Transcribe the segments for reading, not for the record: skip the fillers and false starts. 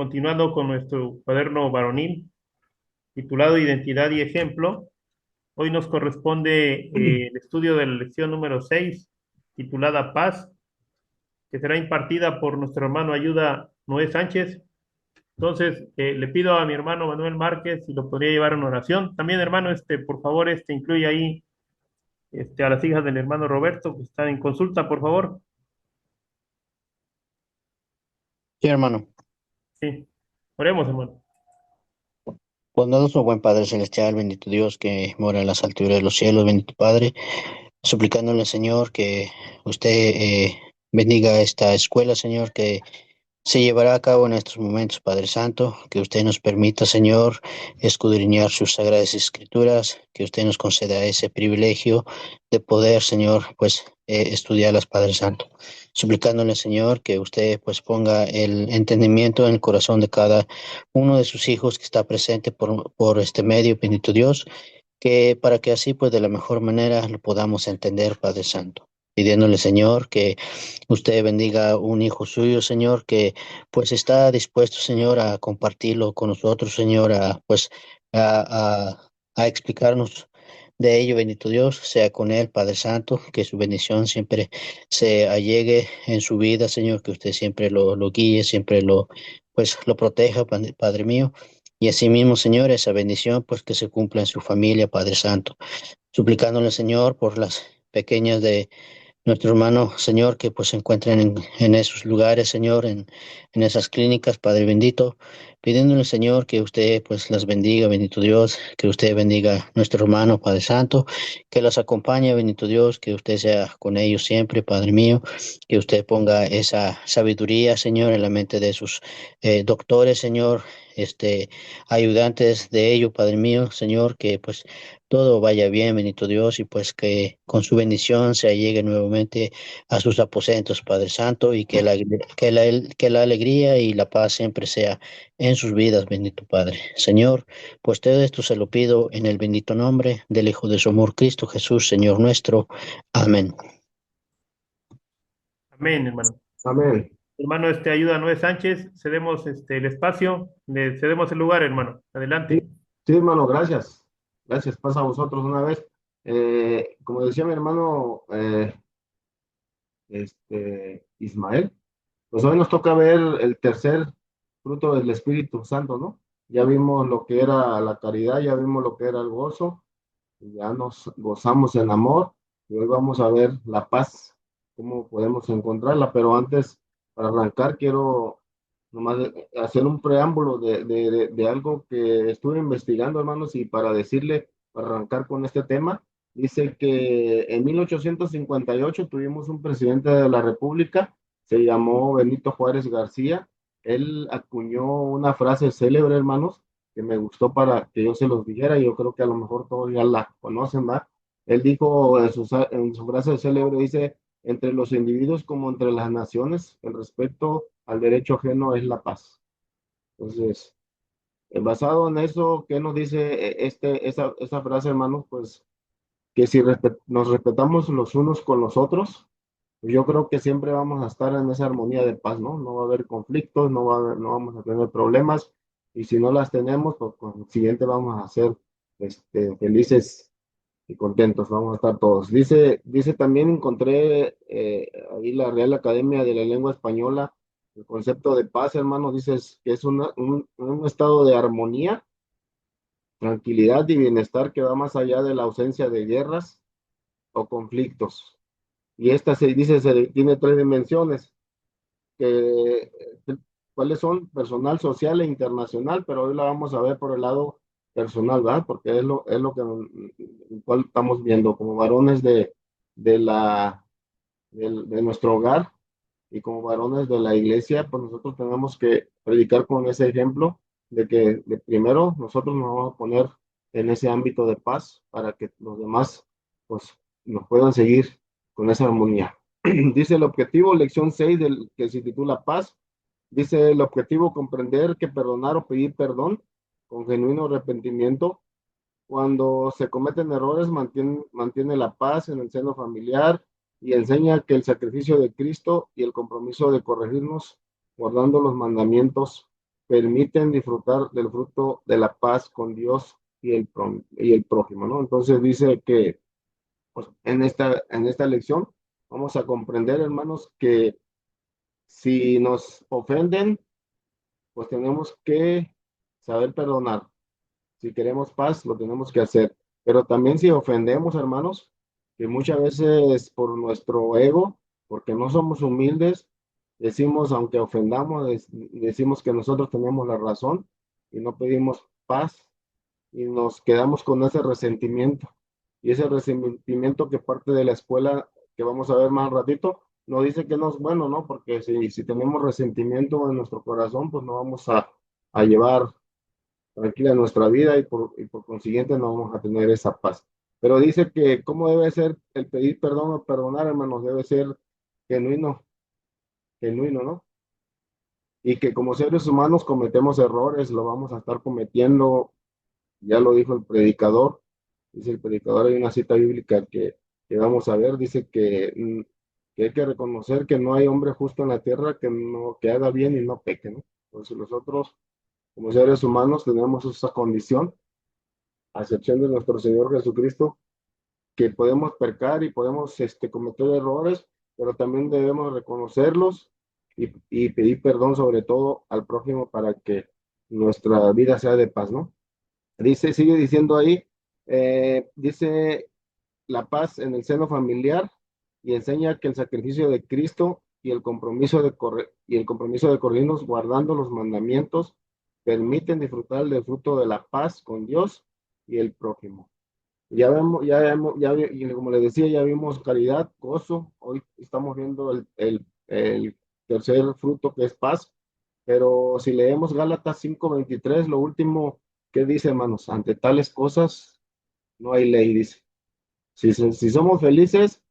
Continuando con nuestro cuaderno varonil titulado Identidad y Ejemplo, hoy nos corresponde el estudio de la lección número 6, titulada Paz, que será impartida por nuestro hermano Ayuda Noé Sánchez. Entonces, le pido a mi hermano Manuel Márquez si lo podría llevar en oración. También, hermano, por favor, incluye ahí a las hijas del hermano Roberto que están en consulta, por favor. Sí, hermano. Sí, oremos, hermano. Bondadoso buen Padre Celestial, bendito Dios que mora en las alturas de los cielos, bendito Padre, suplicándole, Señor, que usted bendiga esta escuela, Señor, que se llevará a cabo en estos momentos, Padre Santo, que usted nos permita, Señor, escudriñar sus sagradas escrituras, que usted nos conceda ese privilegio de poder, Señor, pues estudiarlas, Padre Santo. Suplicándole, Señor, que usted pues ponga el entendimiento en el corazón de cada uno de sus hijos que está presente por este medio, bendito Dios, que para que así pues de la mejor manera lo podamos entender, Padre Santo. Pidiéndole, Señor, que usted bendiga a un hijo suyo, Señor, que pues está dispuesto, Señor, a compartirlo con nosotros, Señor, a explicarnos de ello, bendito Dios, sea con él, Padre Santo, que su bendición siempre se allegue en su vida, Señor, que usted siempre lo guíe, siempre pues, lo proteja, Padre mío. Y asimismo, Señor, esa bendición, pues que se cumpla en su familia, Padre Santo. Suplicándole, Señor, por las pequeñas de nuestro hermano, Señor, que pues se encuentren en esos lugares, Señor, en esas clínicas, Padre bendito, pidiéndole, Señor, que usted pues las bendiga, bendito Dios, que usted bendiga a nuestro hermano, Padre Santo, que los acompañe, bendito Dios, que usted sea con ellos siempre, Padre mío, que usted ponga esa sabiduría, Señor, en la mente de sus doctores, Señor, ayudantes de ello, Padre mío, Señor, que pues todo vaya bien, bendito Dios, y pues que con su bendición se llegue nuevamente a sus aposentos, Padre Santo, y que la alegría y la paz siempre sea en sus vidas, bendito Padre. Señor, pues todo esto se lo pido en el bendito nombre del Hijo de su amor, Cristo Jesús, Señor nuestro. Amén. Amén, hermano. Amén. Hermano, Ayuda Noé Sánchez, cedemos el espacio, le cedemos el lugar, hermano. Sí, Adelante. sí, hermano, gracias. Gracias, pasa a vosotros una vez. Como decía mi hermano Ismael, pues hoy nos toca ver el tercer fruto del Espíritu Santo, ¿no? Ya vimos lo que era la caridad, ya vimos lo que era el gozo, y ya nos gozamos en amor, y hoy vamos a ver la paz, cómo podemos encontrarla, pero antes, para arrancar, quiero nomás hacer un preámbulo de algo que estuve investigando, hermanos, y para decirle, para arrancar con este tema, dice que en 1858 tuvimos un presidente de la República, se llamó Benito Juárez García. Él acuñó una frase célebre, hermanos, que me gustó para que yo se los dijera, y yo creo que a lo mejor todos ya la conocen, ¿va? Él dijo en su frase célebre, dice, entre los individuos como entre las naciones, el respeto al derecho ajeno es la paz. Entonces, basado en eso, ¿qué nos dice esa frase, hermanos? Pues que si nos respetamos los unos con los otros, pues yo creo que siempre vamos a estar en esa armonía de paz, ¿no? No va a haber conflictos, no vamos a tener problemas, y si no las tenemos, pues con el siguiente vamos a ser felices y contentos, vamos a estar todos. Dice también, encontré ahí la Real Academia de la Lengua Española, el concepto de paz, hermanos, dices que es un estado de armonía, tranquilidad y bienestar que va más allá de la ausencia de guerras o conflictos. Y esta tiene tres dimensiones, que, cuáles son personal, social e internacional, pero hoy la vamos a ver por el lado personal, ¿verdad? Porque es lo que cual estamos viendo como varones de la, de nuestro hogar, y como varones de la iglesia, pues nosotros tenemos que predicar con ese ejemplo de que primero nosotros nos vamos a poner en ese ámbito de paz para que los demás pues nos puedan seguir con esa armonía. Dice el objetivo, lección 6 que se titula Paz. Dice el objetivo, comprender que perdonar o pedir perdón con genuino arrepentimiento cuando se cometen errores, mantiene la paz en el seno familiar, y enseña que el sacrificio de Cristo y el compromiso de corregirnos, guardando los mandamientos, permiten disfrutar del fruto de la paz con Dios y el prójimo, ¿no? Entonces dice que pues, en esta lección vamos a comprender, hermanos, que si nos ofenden, pues tenemos que saber perdonar. Si queremos paz, lo tenemos que hacer. Pero también si ofendemos, hermanos, que muchas veces por nuestro ego, porque no somos humildes, decimos, aunque ofendamos, decimos que nosotros tenemos la razón y no pedimos paz y nos quedamos con ese resentimiento. Y ese resentimiento que parte de la escuela, que vamos a ver más ratito, no dice que no es bueno, ¿no? Porque si tenemos resentimiento en nuestro corazón, pues no vamos a llevar tranquila nuestra vida y por consiguiente no vamos a tener esa paz. Pero dice que cómo debe ser el pedir perdón o perdonar, hermanos, debe ser genuino, genuino, ¿no? Y que como seres humanos cometemos errores, lo vamos a estar cometiendo, ya lo dijo el predicador, dice el predicador, hay una cita bíblica que vamos a ver, dice que hay que reconocer que no hay hombre justo en la tierra que haga bien y no peque, ¿no? Entonces nosotros como seres humanos tenemos esa condición, a excepción de nuestro Señor Jesucristo, que podemos pecar y podemos cometer errores, pero también debemos reconocerlos y pedir perdón sobre todo al prójimo para que nuestra vida sea de paz, ¿no? Dice, sigue diciendo ahí, dice la paz en el seno familiar y enseña que el sacrificio de Cristo y el compromiso de corregirnos guardando los mandamientos permiten disfrutar del fruto de la paz con Dios y el prójimo. Y como les decía, ya vimos caridad, gozo. Hoy estamos viendo el tercer fruto que es paz. Pero si leemos Gálatas 5:23, lo último que dice, hermanos, ante tales cosas no hay ley, dice. Si somos felices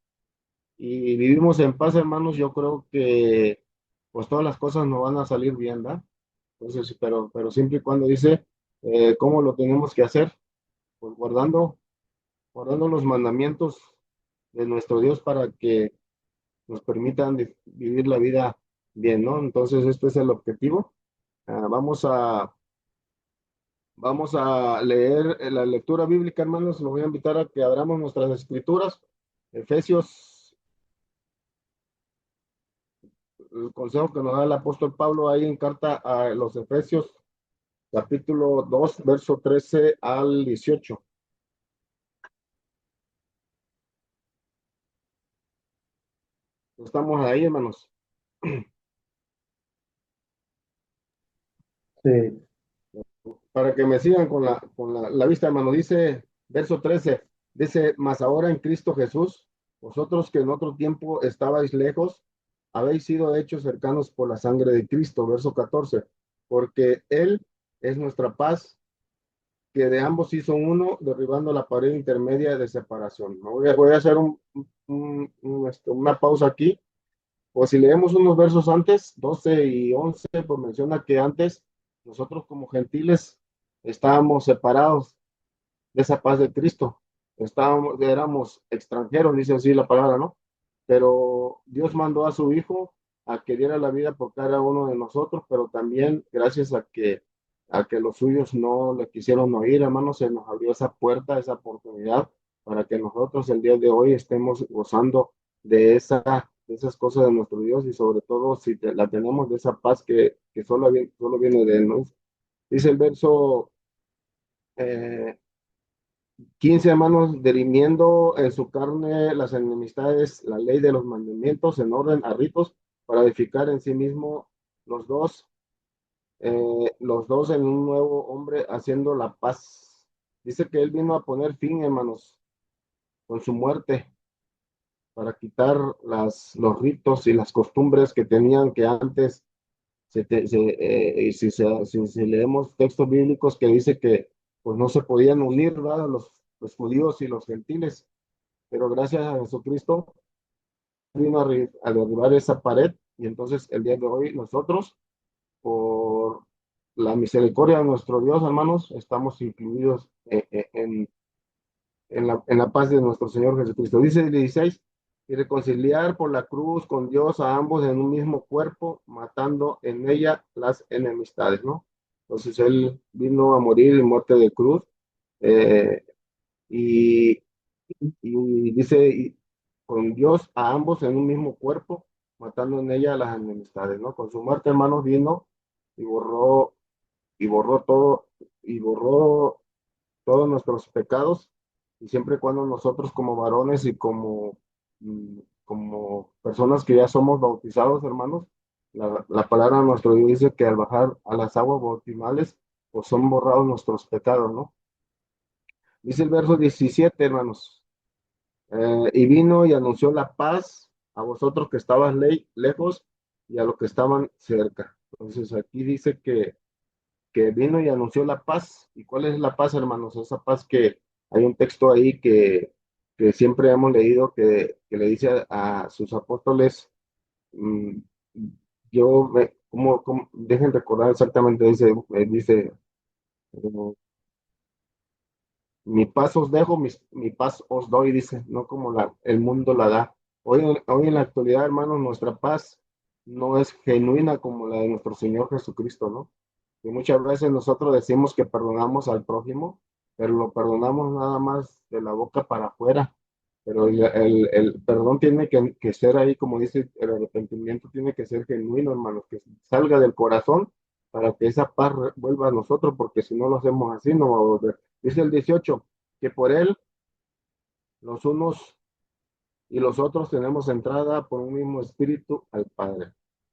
y vivimos en paz, hermanos, yo creo que pues todas las cosas nos van a salir bien, ¿verdad? Entonces, pero siempre y cuando dice, ¿cómo lo tenemos que hacer? Pues guardando los mandamientos de nuestro Dios para que nos permitan vivir la vida bien, ¿no? Entonces, este es el objetivo. Vamos a leer la lectura bíblica, hermanos. Los voy a invitar a que abramos nuestras escrituras. Efesios, el consejo que nos da el apóstol Pablo ahí en carta a los Efesios, capítulo 2 verso 13 al 18. Estamos ahí, hermanos. Sí. Para que me sigan con la vista, hermano. Dice, verso 13, dice, mas ahora en Cristo Jesús, vosotros que en otro tiempo estabais lejos, habéis sido hechos cercanos por la sangre de Cristo. Verso 14, porque Él es nuestra paz, que de ambos hizo uno, derribando la pared intermedia de separación. Voy a hacer una pausa aquí. O si leemos unos versos antes, 12 y 11, pues menciona que antes nosotros como gentiles estábamos separados de esa paz de Cristo. Éramos extranjeros, dice así la palabra, ¿no? Pero Dios mandó a su Hijo a que diera la vida por cada uno de nosotros, pero también gracias a que los suyos no le quisieron oír, hermanos, se nos abrió esa puerta, esa oportunidad para que nosotros el día de hoy estemos gozando de esas cosas de nuestro Dios y sobre todo si la tenemos de esa paz que solo viene de Él, ¿no? Dice el verso eh, 15, hermanos, dirimiendo en su carne las enemistades, la ley de los mandamientos en orden a ritos para edificar en sí mismo los dos, los dos en un nuevo hombre haciendo la paz. Dice que él vino a poner fin, hermanos, con su muerte para quitar los ritos y las costumbres que tenían que antes, y si leemos textos bíblicos que dice que pues no se podían unir, ¿verdad? Los judíos y los gentiles, pero gracias a Jesucristo vino a derribar esa pared y entonces el día de hoy nosotros, por la misericordia de nuestro Dios, hermanos, estamos incluidos en la paz de nuestro Señor Jesucristo. Dice el 16, y reconciliar por la cruz con Dios a ambos en un mismo cuerpo, matando en ella las enemistades, ¿no? Entonces él vino a morir en muerte de cruz. eh, y, y dice, con Dios a ambos en un mismo cuerpo, matando en ella las enemistades, ¿no? Con su muerte, hermanos, vino y borró todo, y borró todos nuestros pecados, y siempre y cuando nosotros como varones y como personas que ya somos bautizados, hermanos, la palabra de nuestro Dios dice que al bajar a las aguas bautismales, pues son borrados nuestros pecados, ¿no? Dice el verso 17, hermanos, y vino y anunció la paz a vosotros que estabas lejos y a los que estaban cerca. Entonces aquí dice que vino y anunció la paz. ¿Y cuál es la paz, hermanos? Esa paz que hay un texto ahí que siempre hemos leído que le dice a sus apóstoles, mm, dejen recordar exactamente, dice, mi paz os dejo, mi paz os doy, dice, no como el mundo la da. Hoy en la actualidad, hermanos, nuestra paz no es genuina como la de nuestro Señor Jesucristo, ¿no? Y muchas veces nosotros decimos que perdonamos al prójimo, pero lo perdonamos nada más de la boca para afuera. Pero el perdón tiene que ser ahí, como dice, el arrepentimiento tiene que ser genuino, hermanos, que salga del corazón para que esa paz vuelva a nosotros, porque si no lo hacemos así, no va a volver. Dice el 18, que por él los unos y los otros tenemos entrada por un mismo espíritu al Padre.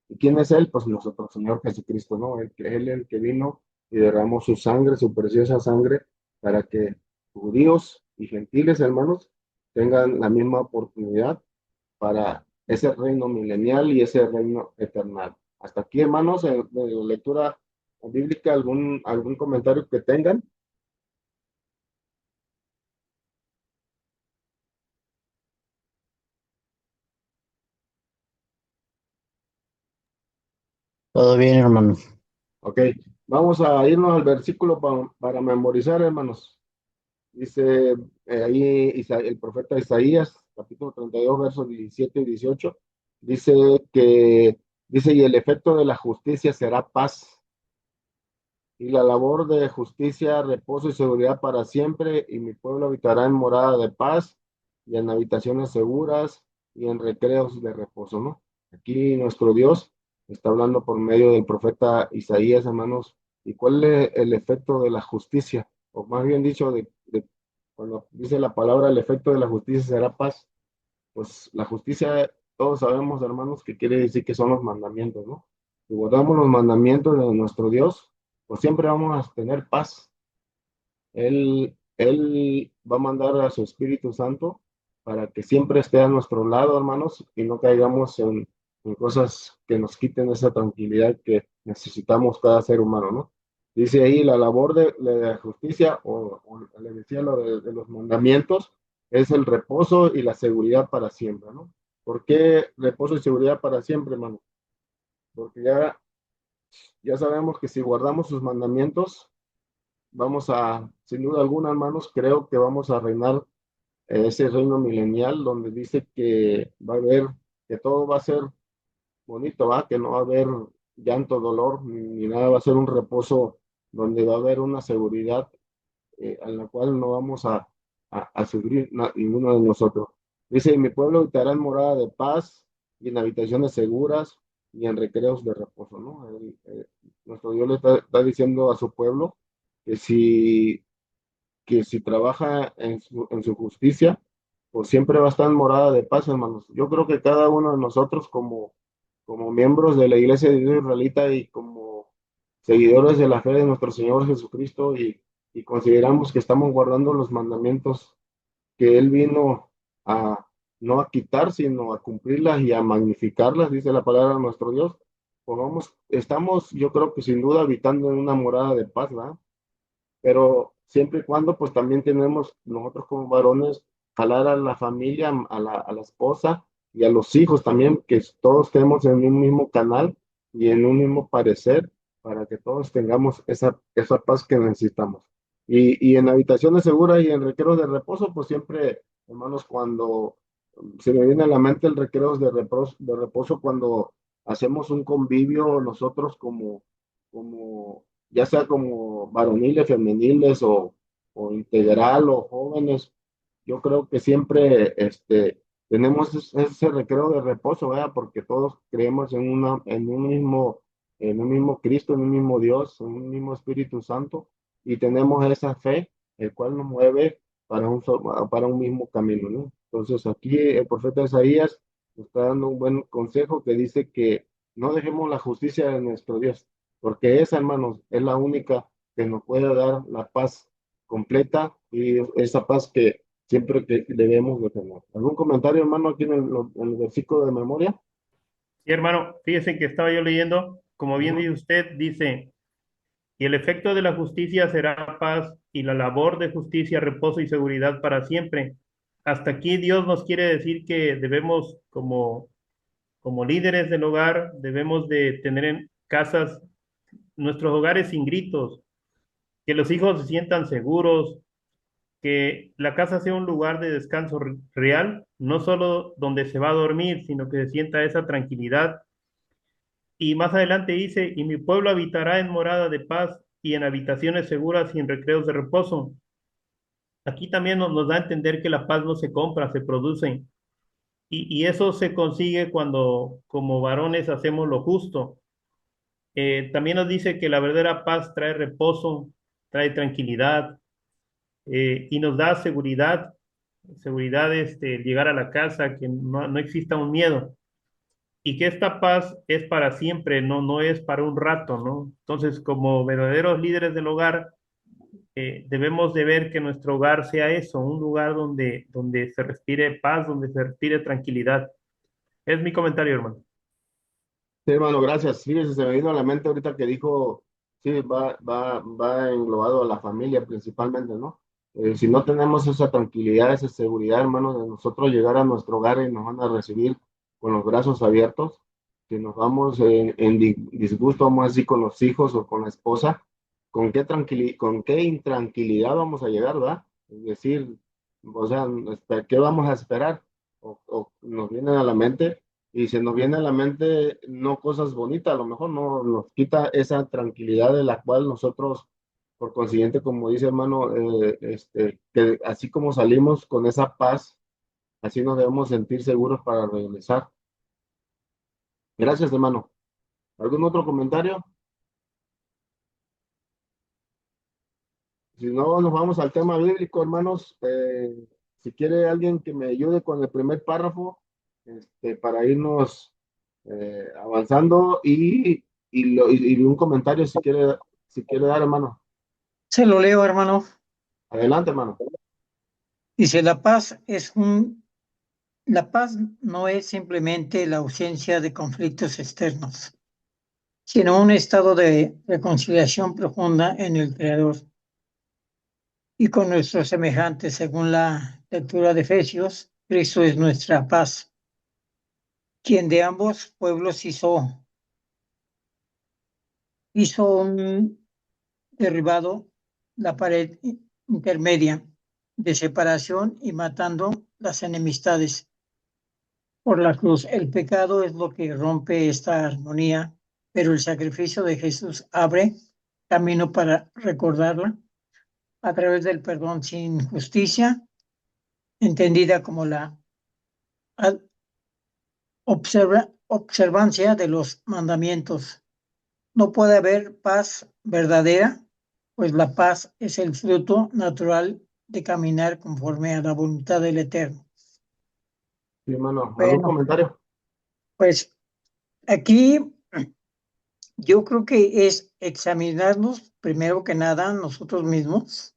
¿Y quién es Él? Pues nosotros, Señor Jesucristo, ¿no? Él el que vino y derramó su sangre, su preciosa sangre, para que judíos y gentiles, hermanos, tengan la misma oportunidad para ese reino milenial y ese reino eternal. Hasta aquí, hermanos, de la lectura bíblica, algún comentario que tengan. Todo bien, hermano. Ok, vamos a irnos al versículo para memorizar, hermanos. Dice ahí el profeta Isaías, capítulo 32, versos 17 y 18, dice dice, y el efecto de la justicia será paz, y la labor de justicia, reposo y seguridad para siempre, y mi pueblo habitará en morada de paz, y en habitaciones seguras, y en recreos de reposo, ¿no? Aquí nuestro Dios está hablando por medio del profeta Isaías, hermanos, y cuál es el efecto de la justicia, o más bien dicho, cuando dice la palabra, el efecto de la justicia será paz. Pues la justicia, todos sabemos, hermanos, que quiere decir que son los mandamientos, ¿no? Si guardamos los mandamientos de nuestro Dios, pues siempre vamos a tener paz. Él va a mandar a su Espíritu Santo para que siempre esté a nuestro lado, hermanos, y no caigamos en cosas que nos quiten esa tranquilidad que necesitamos cada ser humano, ¿no? Dice ahí la labor de la justicia, o le decía lo de los mandamientos, es el reposo y la seguridad para siempre, ¿no? ¿Por qué reposo y seguridad para siempre, hermano? Porque ya sabemos que si guardamos sus mandamientos, sin duda alguna, hermanos, creo que vamos a reinar ese reino milenial donde dice que va a haber, que todo va a ser bonito, ¿va? Que no va a haber llanto, dolor, ni nada, va a ser un reposo donde va a haber una seguridad en la cual no vamos a sufrir ninguno de nosotros. Dice, y mi pueblo habitará en morada de paz y en habitaciones seguras y en recreos de reposo, ¿no? Nuestro Dios le está diciendo a su pueblo que si que si trabaja en su justicia, pues siempre va a estar en morada de paz, hermanos. Yo creo que cada uno de nosotros como miembros de la Iglesia de Dios Israelita y como seguidores de la fe de nuestro Señor Jesucristo y consideramos que estamos guardando los mandamientos que Él vino a no a quitar, sino a cumplirlas y a magnificarlas, dice la palabra de nuestro Dios, pues estamos, yo creo que sin duda habitando en una morada de paz, ¿verdad? Pero siempre y cuando pues también tenemos nosotros como varones jalar a la familia, a la esposa y a los hijos también, que todos estemos en un mismo canal y en un mismo parecer para que todos tengamos esa paz que necesitamos. Y en habitaciones seguras y en recreos de reposo, pues siempre, hermanos, cuando se me viene a la mente el recreos de reposo cuando hacemos un convivio nosotros como ya sea como varoniles, femeniles o integral o jóvenes. Yo creo que siempre tenemos ese recreo de reposo, ¿verdad? Porque todos creemos en un mismo Cristo, en un mismo Dios, en un mismo Espíritu Santo, y tenemos esa fe, el cual nos mueve para un mismo camino, ¿no? Entonces aquí el profeta Isaías nos está dando un buen consejo que dice que no dejemos la justicia de nuestro Dios, porque esa, hermanos, es la única que nos puede dar la paz completa y esa paz que siempre que debemos de tener. ¿Algún comentario, hermano, aquí en el versículo de memoria? Sí, hermano, fíjense que estaba yo leyendo, como bien Ujú. dice usted, dice, y el efecto de la justicia será paz y la labor de justicia, reposo y seguridad para siempre. Hasta aquí Dios nos quiere decir que debemos, como líderes del hogar, debemos de tener en casas, nuestros hogares sin gritos, que los hijos se sientan seguros, que la casa sea un lugar de descanso real, no solo donde se va a dormir, sino que se sienta esa tranquilidad. Y más adelante dice, y mi pueblo habitará en morada de paz y en habitaciones seguras y en recreos de reposo. Aquí también nos da a entender que la paz no se compra, se produce. Y eso se consigue cuando como varones hacemos lo justo. También nos dice que la verdadera paz trae reposo, trae tranquilidad, y nos da seguridad, seguridad llegar a la casa, que no exista un miedo. Y que esta paz es para siempre, no es para un rato, ¿no? Entonces, como verdaderos líderes del hogar, debemos de ver que nuestro hogar sea eso, un lugar donde se respire paz, donde se respire tranquilidad. Es mi comentario, hermano. Sí, hermano, gracias. Fíjese, se me vino a la mente ahorita que dijo, sí, va englobado a la familia principalmente, ¿no? Si no tenemos esa tranquilidad, esa seguridad, hermano, de nosotros llegar a nuestro hogar y nos van a recibir con los brazos abiertos, si nos vamos en disgusto, vamos así con los hijos o con la esposa, con qué intranquilidad vamos a llegar, ¿verdad? Es decir, o sea, ¿qué vamos a esperar? O nos vienen a la mente y se nos viene a la mente no cosas bonitas, a lo mejor no nos quita esa tranquilidad de la cual nosotros, por consiguiente, como dice hermano, que así como salimos con esa paz, así nos debemos sentir seguros para regresar. Gracias, hermano. ¿Algún otro comentario? Si no, nos vamos al tema bíblico, hermanos. Si quiere alguien que me ayude con el primer párrafo, para irnos avanzando y un comentario si quiere dar, hermano. Se lo leo, hermano. Adelante, hermano. Dice, la paz no es simplemente la ausencia de conflictos externos, sino un estado de reconciliación profunda en el Creador y con nuestros semejantes. Según la lectura de Efesios, Cristo es nuestra paz, quien de ambos pueblos hizo un derribado la pared intermedia de separación y matando las enemistades por la cruz. El pecado es lo que rompe esta armonía, pero el sacrificio de Jesús abre camino para recordarla a través del perdón sin justicia, entendida como la observancia de los mandamientos. No puede haber paz verdadera, pues la paz es el fruto natural de caminar conforme a la voluntad del Eterno. Sí, hermano. ¿Algún Bueno, comentario? pues aquí yo creo que es examinarnos primero que nada nosotros mismos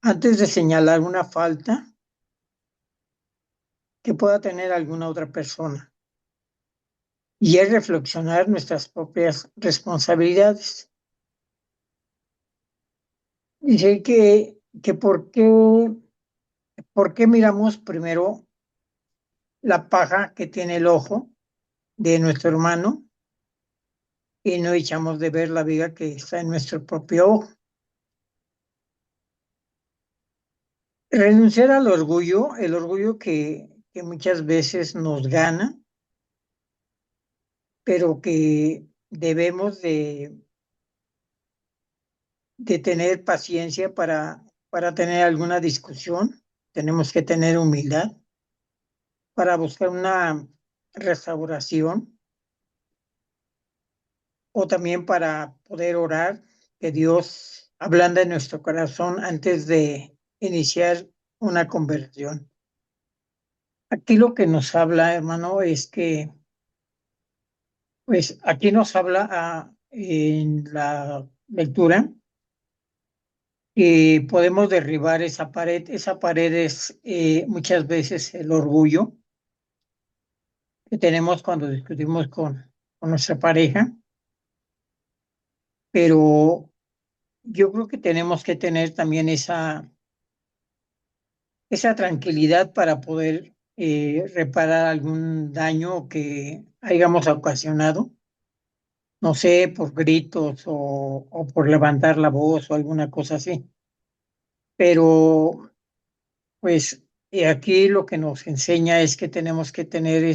antes de señalar una falta que pueda tener alguna otra persona y es reflexionar nuestras propias responsabilidades. Dice que por qué miramos primero la paja que tiene el ojo de nuestro hermano y no echamos de ver la viga que está en nuestro propio ojo. Renunciar al orgullo, el orgullo que muchas veces nos gana, pero que debemos de tener paciencia para tener alguna discusión. Tenemos que tener humildad para buscar una restauración o también para poder orar, que Dios ablande nuestro corazón antes de iniciar una conversión. Aquí lo que nos habla, hermano, es que, pues aquí nos habla en la lectura que podemos derribar esa pared. Esa pared es muchas veces el orgullo que tenemos cuando discutimos con nuestra pareja, pero yo creo que tenemos que tener también esa tranquilidad para poder reparar algún daño que hayamos ocasionado, no sé, por gritos o por levantar la voz o alguna cosa así. Pero pues aquí lo que nos enseña es que tenemos que tener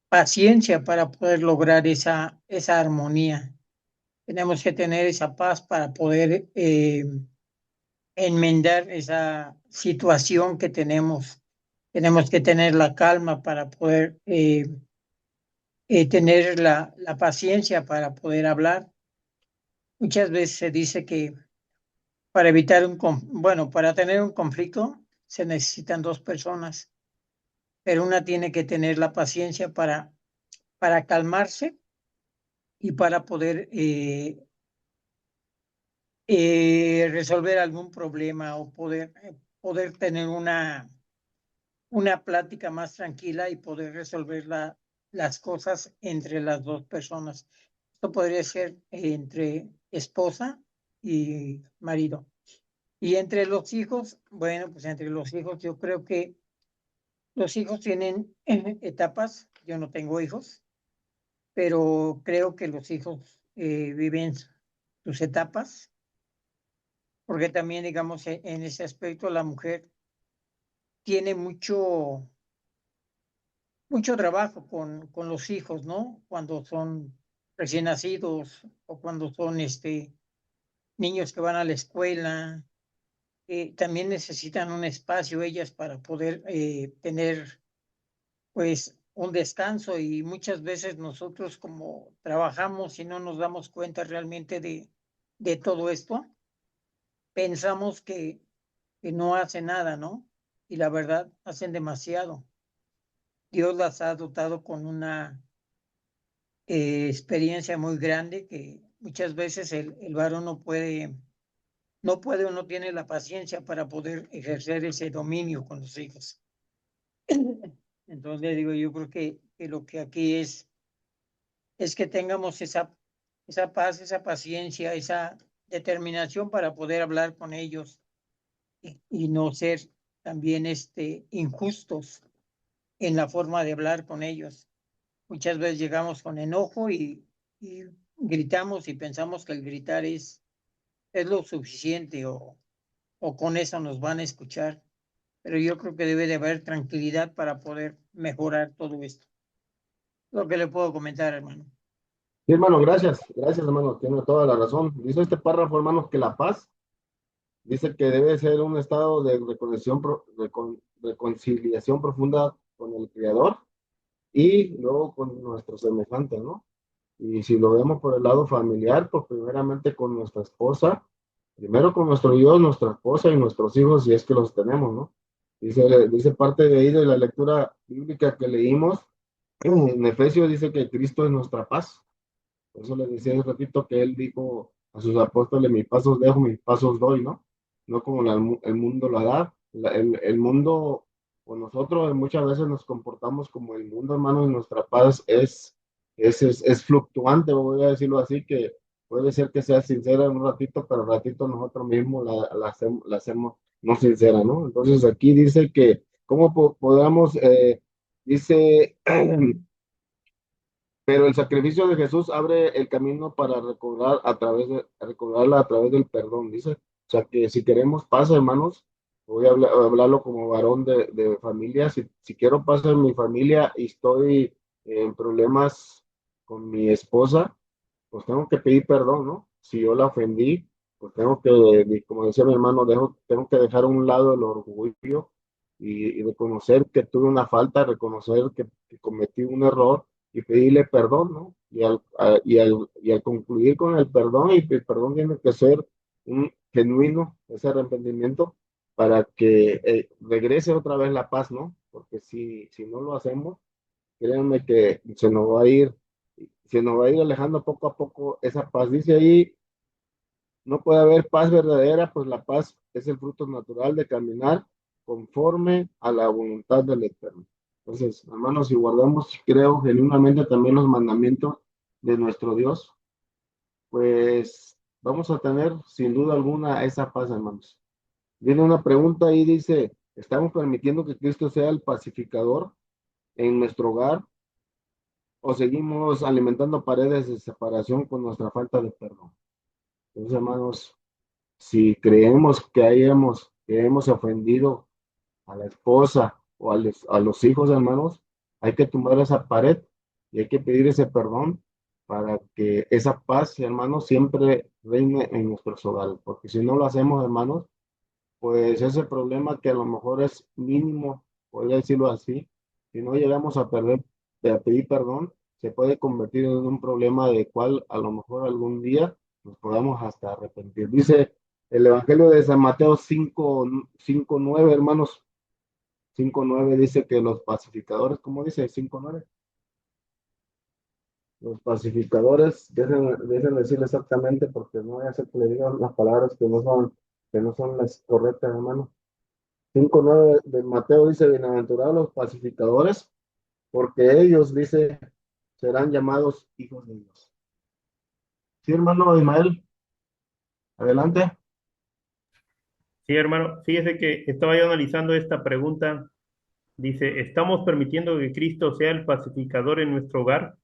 paciencia para poder lograr esa armonía. Tenemos que tener esa paz para poder enmendar esa situación que tenemos. Tenemos que tener la calma para poder tener la paciencia para poder hablar. Muchas veces se dice que para evitar bueno, para tener un conflicto se necesitan dos personas, pero una tiene que tener la paciencia para calmarse y para poder resolver algún problema o poder tener una plática más tranquila y poder resolver las cosas entre las dos personas. Esto podría ser entre esposa y marido. Y entre los hijos, bueno, pues entre los hijos yo creo que los hijos tienen etapas. Yo no tengo hijos, pero creo que los hijos viven sus etapas, porque también, digamos, en ese aspecto la mujer tiene mucho trabajo con los hijos, ¿no? Cuando son recién nacidos o cuando son niños que van a la escuela, también necesitan un espacio ellas para poder tener pues un descanso, y muchas veces nosotros como trabajamos y no nos damos cuenta realmente de todo esto, pensamos que no hacen nada, ¿no? Y la verdad, hacen demasiado. Dios las ha dotado con una experiencia muy grande que muchas veces el varón no puede o no tiene la paciencia para poder ejercer ese dominio con los hijos. Entonces, digo, yo creo que lo que aquí es que tengamos esa paz, esa paciencia, esa determinación para poder hablar con ellos y no ser también injustos en la forma de hablar con ellos. Muchas veces llegamos con enojo y gritamos y pensamos que el gritar es lo suficiente o con eso nos van a escuchar. Pero yo creo que debe de haber tranquilidad para poder mejorar todo esto. Lo que le puedo comentar, hermano. Sí, hermano, gracias, hermano, tiene toda la razón. Dice este párrafo, hermano, que la paz, dice que debe ser un estado de reconciliación profunda con el Creador y luego con nuestros semejantes, ¿no? Y si lo vemos por el lado familiar, pues primeramente con nuestra esposa, primero con nuestro Dios, nuestra esposa y nuestros hijos, si es que los tenemos, ¿no? Dice parte de ahí de la lectura bíblica que leímos, en Efesios dice que Cristo es nuestra paz. Por eso le decía un ratito que él dijo a sus apóstoles, mis pasos dejo, mis pasos doy, ¿no? No como el mundo lo da. El mundo, o nosotros muchas veces nos comportamos como el mundo, hermano, y nuestra paz es fluctuante, voy a decirlo así, que puede ser que sea sincera en un ratito, pero al ratito nosotros mismos la hacemos no sincera, ¿no? Entonces aquí dice que, ¿cómo podamos, dice... Pero el sacrificio de Jesús abre el camino para recobrarla a través del perdón, dice. O sea que si queremos paz, hermanos, a hablarlo como varón de familia. Si quiero paz en mi familia y estoy en problemas con mi esposa, pues tengo que pedir perdón, ¿no? si yo la ofendí, pues tengo que, como decía mi hermano, tengo que dejar a un lado el orgullo y reconocer que tuve una falta, reconocer que cometí un error y pedirle perdón, ¿no? Y al concluir con el perdón, y el perdón tiene que ser un genuino, ese arrepentimiento, para que regrese otra vez la paz, ¿no? Porque si no lo hacemos, créanme que se nos va a ir alejando poco a poco esa paz. Dice ahí, no puede haber paz verdadera, pues la paz es el fruto natural de caminar conforme a la voluntad del Eterno. Entonces, hermanos, si guardamos, creo, genuinamente también los mandamientos de nuestro Dios, pues vamos a tener sin duda alguna esa paz, hermanos. Viene una pregunta ahí, dice, ¿estamos permitiendo que Cristo sea el pacificador en nuestro hogar o seguimos alimentando paredes de separación con nuestra falta de perdón? Entonces, hermanos, si creemos que hemos ofendido a la esposa o a los hijos, hermanos, hay que tumbar esa pared y hay que pedir ese perdón para que esa paz, hermanos, siempre reine en nuestros hogares. Porque si no lo hacemos, hermanos, pues ese problema que a lo mejor es mínimo, podría decirlo así, si no llegamos a pedir perdón, se puede convertir en un problema de cual a lo mejor algún día nos podamos hasta arrepentir. Dice el Evangelio de San Mateo 5:9, hermanos, 5:9 dice que los pacificadores, ¿cómo dice 5:9? Los pacificadores, dejen decirlo exactamente porque no voy a hacer que le digan las palabras que no son las correctas, hermano. 5:9 de Mateo dice, bienaventurados los pacificadores, porque ellos, dice, serán llamados hijos de Dios. Sí, hermano Ismael, adelante. Sí, hermano, fíjese que estaba yo analizando esta pregunta. Dice, ¿estamos permitiendo que Cristo sea el pacificador en nuestro hogar?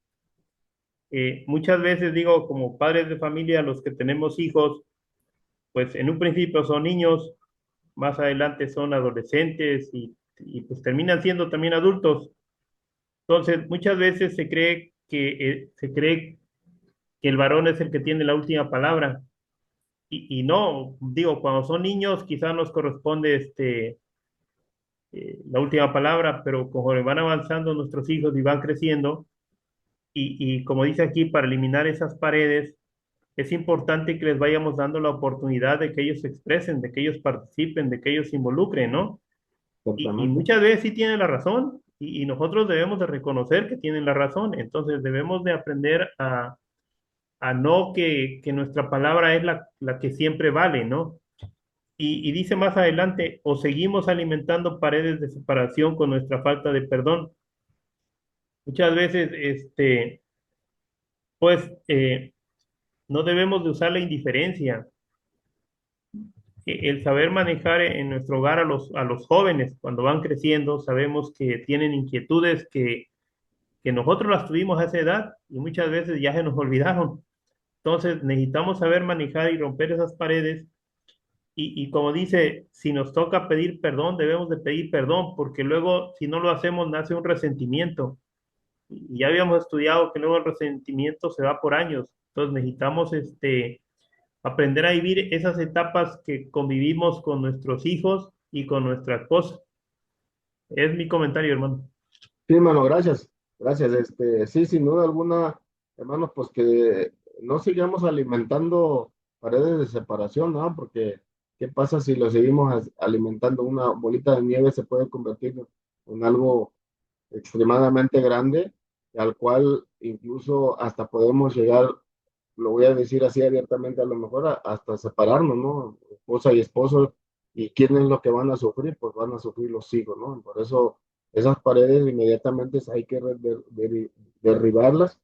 Muchas veces digo, como padres de familia, los que tenemos hijos, pues en un principio son niños, más adelante son adolescentes y pues terminan siendo también adultos. Entonces, muchas veces se cree que el varón es el que tiene la última palabra. Y no, digo, cuando son niños quizás nos corresponde la última palabra, pero conforme van avanzando nuestros hijos y van creciendo, y como dice aquí, para eliminar esas paredes, es importante que les vayamos dando la oportunidad de que ellos se expresen, de que ellos participen, de que ellos se involucren, ¿no? Y Exactamente. muchas veces sí tienen la razón, y nosotros debemos de reconocer que tienen la razón, entonces debemos de aprender a no que nuestra palabra es la que siempre vale, ¿no? Y dice más adelante, o seguimos alimentando paredes de separación con nuestra falta de perdón. Muchas veces, pues, no debemos de usar la indiferencia. El saber manejar en nuestro hogar a los jóvenes cuando van creciendo, sabemos que tienen inquietudes que nosotros las tuvimos a esa edad y muchas veces ya se nos olvidaron. Entonces necesitamos saber manejar y romper esas paredes y como dice, si nos toca pedir perdón, debemos de pedir perdón porque luego si no lo hacemos nace un resentimiento. Y ya habíamos estudiado que luego el resentimiento se va por años. Entonces necesitamos aprender a vivir esas etapas que convivimos con nuestros hijos y con nuestra esposa. Es mi comentario, hermano. Sí, hermano, gracias. Gracias. Sí, sin duda alguna, hermanos, pues que no sigamos alimentando paredes de separación, ¿no? Porque, ¿qué pasa si lo seguimos alimentando? Una bolita de nieve se puede convertir en algo extremadamente grande, al cual incluso hasta podemos llegar, lo voy a decir así abiertamente, a lo mejor hasta separarnos, ¿no? Esposa y esposo, y quién es lo que van a sufrir, pues van a sufrir los hijos, ¿no? Por eso esas paredes inmediatamente hay que derribarlas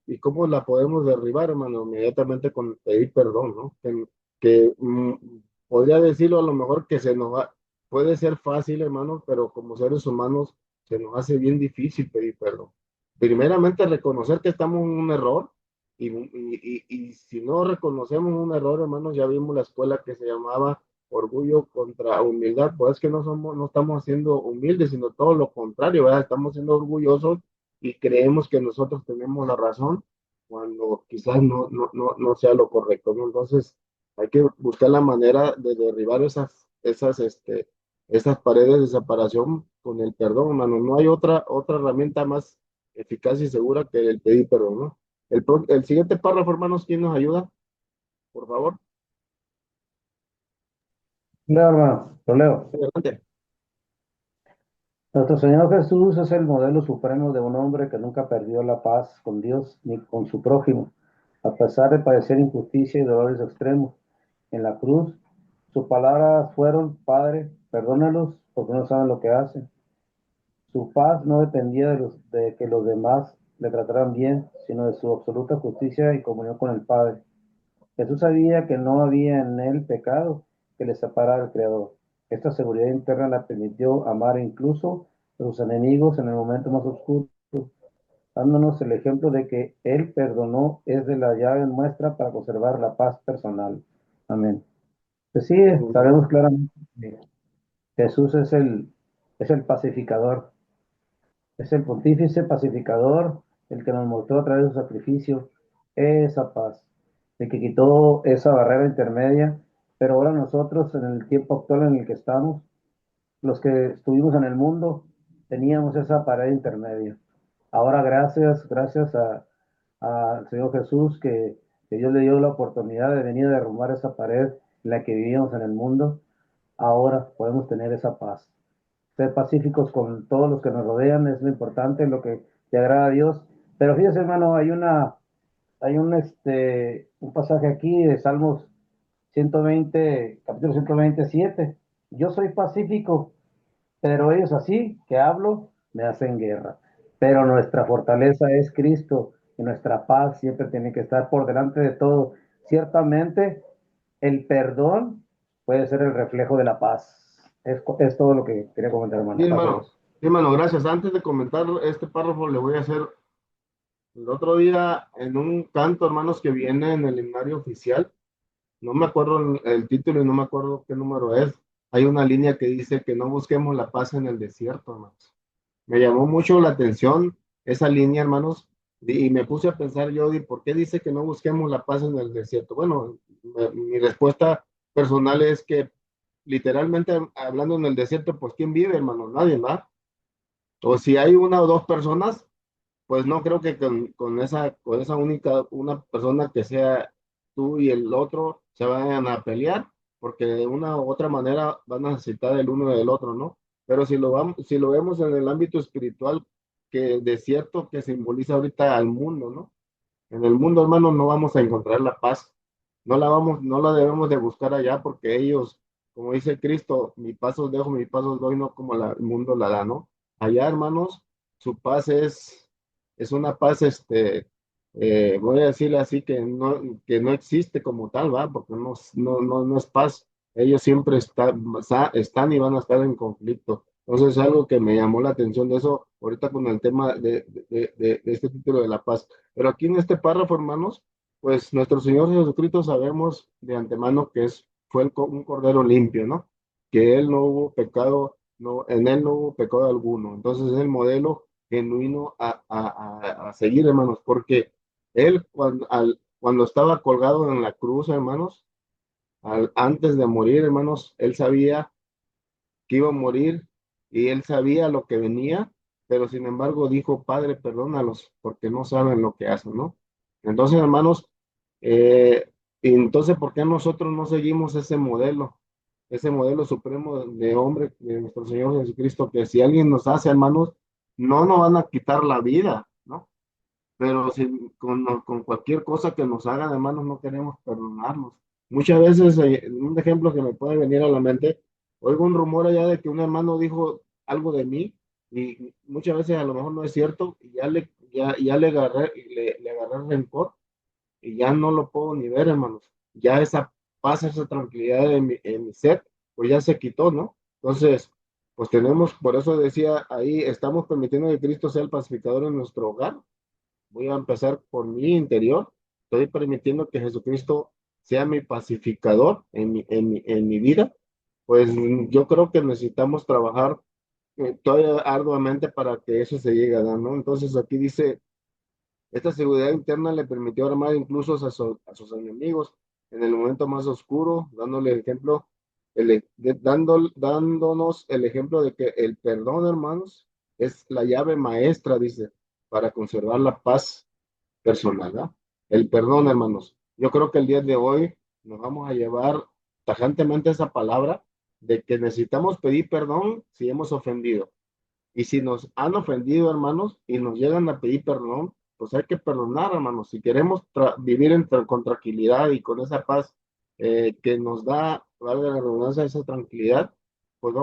¿y cómo la podemos derribar, hermano? Inmediatamente con pedir perdón, ¿no? Podría decirlo a lo mejor que puede ser fácil, hermano, pero como seres humanos se nos hace bien difícil pedir perdón. Primeramente reconocer que estamos en un error y si no reconocemos un error, hermanos, ya vimos la escuela que se llamaba orgullo contra humildad, pues es que no estamos siendo humildes, sino todo lo contrario, ¿verdad? Estamos siendo orgullosos y creemos que nosotros tenemos la razón cuando quizás no sea lo correcto, ¿no? Entonces, hay que buscar la manera de derribar esas paredes de separación con el perdón, hermano. No hay otra herramienta más eficaz y segura que el pedir perdón, ¿no? El siguiente párrafo, hermanos, ¿quién nos ayuda? Por favor. Leo, hermano, lo leo. Adelante. Nuestro Señor Jesús es el modelo supremo de un hombre que nunca perdió la paz con Dios ni con su prójimo, a pesar de padecer injusticia y dolores extremos. En la cruz, sus palabras fueron: Padre, perdónalos porque no saben lo que hacen. Su paz no dependía de que los demás le trataran bien, sino de su absoluta justicia y comunión con el Padre. Jesús sabía que no había en él pecado que le separara del Creador. Esta seguridad interna la permitió amar incluso a sus enemigos en el momento más oscuro, dándonos el ejemplo de que Él perdonó es de la llave muestra para conservar la paz personal. Amén. Pues sí, sabemos claramente que Jesús es el pacificador, es el pontífice pacificador, el que nos mostró a través de su sacrificio esa paz, el que quitó esa barrera intermedia, pero ahora nosotros, en el tiempo actual en el que estamos, los que estuvimos en el mundo, teníamos esa pared intermedia. Ahora gracias al Señor Jesús, que Dios le dio la oportunidad de venir a derrumbar esa pared en la que vivíamos en el mundo, ahora podemos tener esa paz. Ser pacíficos con todos los que nos rodean es lo importante, lo que te agrada a Dios. Pero fíjese, hermano, un pasaje aquí de Salmos 120, capítulo 127. Yo soy pacífico, pero ellos así que hablo me hacen guerra. Pero nuestra fortaleza es Cristo y nuestra paz siempre tiene que estar por delante de todo. Ciertamente, el perdón puede ser el reflejo de la paz. Es todo lo que quería comentar, Sí, hermano. hermano. Sí, hermano, gracias. Antes de comentar este párrafo, le voy a hacer el otro día en un canto, hermanos, que viene en el himnario oficial. No me acuerdo el título y no me acuerdo qué número es. Hay una línea que dice que no busquemos la paz en el desierto, hermanos. Me llamó mucho la atención esa línea, hermanos, y me puse a pensar yo, ¿y por qué dice que no busquemos la paz en el desierto? Bueno, mi respuesta personal es que literalmente hablando en el desierto, pues ¿quién vive, hermano? Nadie, ¿va? O si hay una o dos personas, pues no creo que con esa única, una persona que sea tú y el otro se vayan a pelear, porque de una u otra manera van a necesitar el uno del otro, ¿no? Pero si lo vemos en el ámbito espiritual, que de cierto que simboliza ahorita al mundo, ¿no? En el mundo, hermano, no vamos a encontrar la paz. No la debemos de buscar allá porque ellos, como dice Cristo, mi paso os dejo, mi paso os doy, no como el mundo la da, ¿no? Allá, hermanos, su paz es una paz, voy a decirle así, que no existe como tal, ¿va? Porque no es paz. Ellos siempre están y van a estar en conflicto. Entonces, es algo que me llamó la atención de eso ahorita con el tema de este título de la paz. Pero aquí en este párrafo, hermanos, pues nuestro Señor Jesucristo sabemos de antemano que fue un cordero limpio, ¿no? Que él no hubo pecado, no, en él no hubo pecado alguno. Entonces es el modelo genuino a seguir, hermanos, porque él cuando estaba colgado en la cruz, hermanos, antes de morir, hermanos, él sabía que iba a morir y él sabía lo que venía, pero sin embargo dijo, Padre, perdónalos porque no saben lo que hacen, ¿no? Entonces, hermanos, y entonces, ¿por qué nosotros no seguimos ese modelo supremo de hombre de nuestro Señor Jesucristo, que si alguien nos hace, hermanos, no nos van a quitar la vida, ¿no? Pero si, con cualquier cosa que nos hagan, hermanos, no queremos perdonarlos. Muchas veces, un ejemplo que me puede venir a la mente, oigo un rumor allá de que un hermano dijo algo de mí y muchas veces a lo mejor no es cierto y ya le agarré rencor y ya no lo puedo ni ver, hermanos. Ya esa paz, esa tranquilidad en mi ser, pues ya se quitó, ¿no? Entonces, pues por eso decía ahí, estamos permitiendo que Cristo sea el pacificador en nuestro hogar. Voy a empezar por mi interior. Estoy permitiendo que Jesucristo sea mi pacificador en mi vida. Pues yo creo que necesitamos trabajar todavía arduamente para que eso se llegue a dar, ¿no? Entonces aquí dice Esta seguridad interna le permitió armar incluso a sus enemigos en el momento más oscuro, dándole el ejemplo, dándonos el ejemplo de que el perdón, hermanos, es la llave maestra, dice, para conservar la paz personal, ¿no? El perdón, hermanos. Yo creo que el día de hoy nos vamos a llevar tajantemente esa palabra de que necesitamos pedir perdón si hemos ofendido. Y si nos han ofendido, hermanos, y nos llegan a pedir perdón, pues hay que perdonar, hermanos. Si queremos vivir con tranquilidad y con esa paz que nos da, valga la redundancia, esa tranquilidad, pues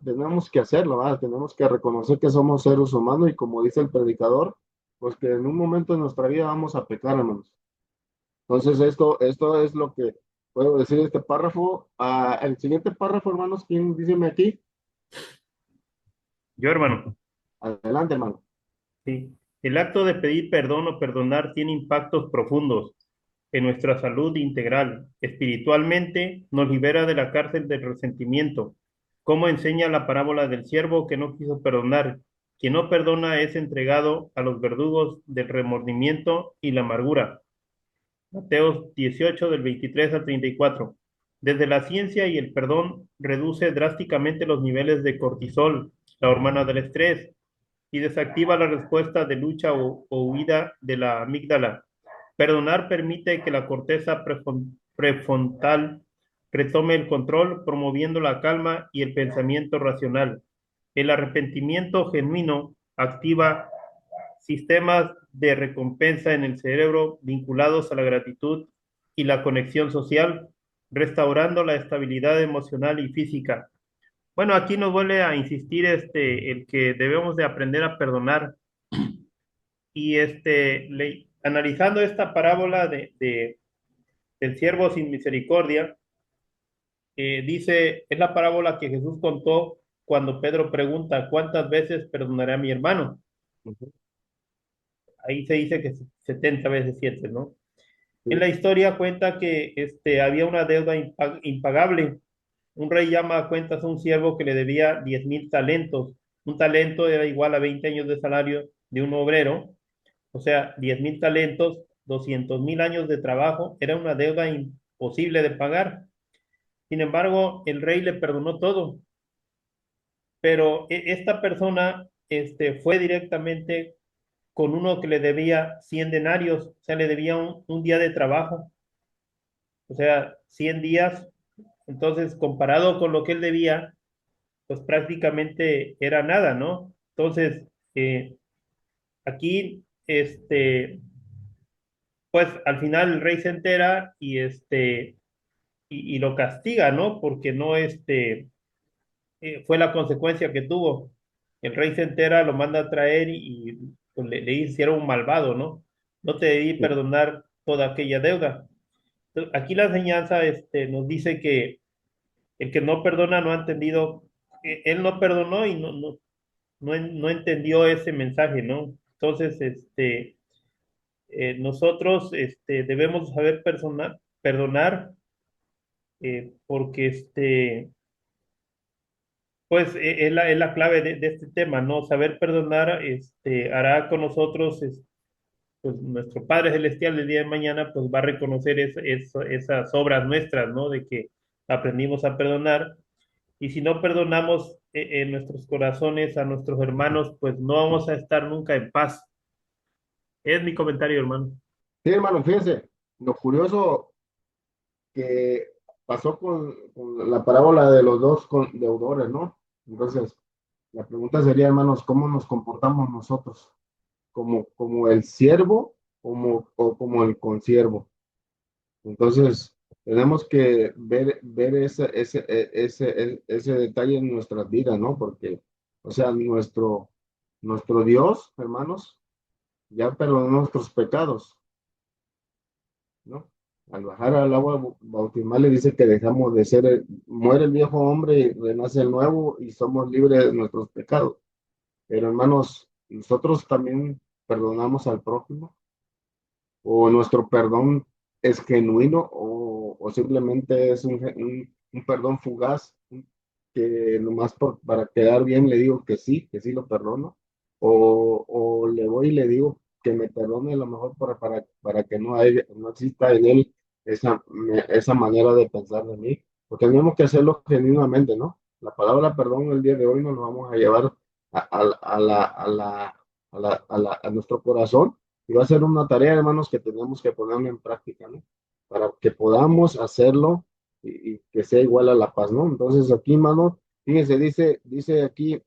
tenemos que hacerlo, ¿verdad? Tenemos que reconocer que somos seres humanos y como dice el predicador, pues que en un momento de nuestra vida vamos a pecar, hermanos. Entonces, esto es lo que puedo decir de este párrafo. El siguiente párrafo, hermanos, ¿quién díceme aquí? Yo, hermano. Adelante, hermano. Sí. El acto de pedir perdón o perdonar tiene impactos profundos en nuestra salud integral. Espiritualmente nos libera de la cárcel del resentimiento, como enseña la parábola del siervo que no quiso perdonar. Quien no perdona es entregado a los verdugos del remordimiento y la amargura. Mateo 18 del 23 al 34. Desde la ciencia y el perdón reduce drásticamente los niveles de cortisol, la hormona del estrés, y desactiva la respuesta de lucha o huida de la amígdala. Perdonar permite que la corteza prefrontal retome el control, promoviendo la calma y el pensamiento racional. El arrepentimiento genuino activa sistemas de recompensa en el cerebro vinculados a la gratitud y la conexión social, restaurando la estabilidad emocional y física. Bueno, aquí nos vuelve a insistir el que debemos de aprender a perdonar y analizando esta parábola del siervo sin misericordia, dice, es la parábola que Jesús contó cuando Pedro pregunta, ¿cuántas veces perdonaré a mi hermano? Ahí se dice que 70 veces 7, ¿no? En la historia cuenta que había una deuda impagable. Un rey llama a cuentas a un siervo que le debía 10,000 talentos. Un talento era igual a 20 años de salario de un obrero. O sea, 10,000 talentos, 200,000 años de trabajo. Era una deuda imposible de pagar. Sin embargo, el rey le perdonó todo. Pero esta persona fue directamente con uno que le debía 100 denarios. O sea, le debía un día de trabajo. O sea, 100 días. Entonces, comparado con lo que él debía, pues prácticamente era nada, ¿no? Entonces, aquí, pues al final el rey se entera y lo castiga, ¿no? Porque no, fue la consecuencia que tuvo. El rey se entera, lo manda a traer y pues, le dice si era un malvado, ¿no? No te debí perdonar toda aquella deuda. Entonces, aquí la enseñanza, nos dice que el que no perdona no ha entendido, él no perdonó y no entendió ese mensaje, ¿no? Entonces, nosotros debemos saber perdonar, porque pues es la clave de este tema, ¿no? Saber perdonar hará con nosotros, pues nuestro Padre Celestial el día de mañana, pues va a reconocer esas obras nuestras, ¿no? De que aprendimos a perdonar. Y si no perdonamos en nuestros corazones a nuestros hermanos, pues no vamos a estar nunca en paz. Es mi comentario, hermano. Sí, hermano, fíjense, lo curioso que pasó con la parábola de los dos deudores, ¿no? Entonces, la pregunta sería, hermanos, ¿cómo nos comportamos nosotros? ¿Como el siervo o como el consiervo? Entonces, tenemos que ver ese detalle en nuestras vidas, ¿no? Porque, o sea, nuestro Dios, hermanos, ya perdonó nuestros pecados, ¿no? Al bajar al agua bautismal le dice que dejamos de ser, muere el viejo hombre y renace el nuevo y somos libres de nuestros pecados. Pero hermanos, nosotros también perdonamos al prójimo, o nuestro perdón es genuino, o simplemente es un perdón fugaz, que nomás para quedar bien le digo que sí lo perdono, o le voy y le digo que me perdone a lo mejor para que no exista en él esa manera de pensar de mí. Porque tenemos que hacerlo genuinamente, ¿no? La palabra perdón el día de hoy nos lo vamos a llevar a nuestro corazón y va a ser una tarea, hermanos, que tenemos que poner en práctica, ¿no? Para que podamos hacerlo y que sea igual a la paz, ¿no? Entonces aquí, hermano, fíjense, dice aquí,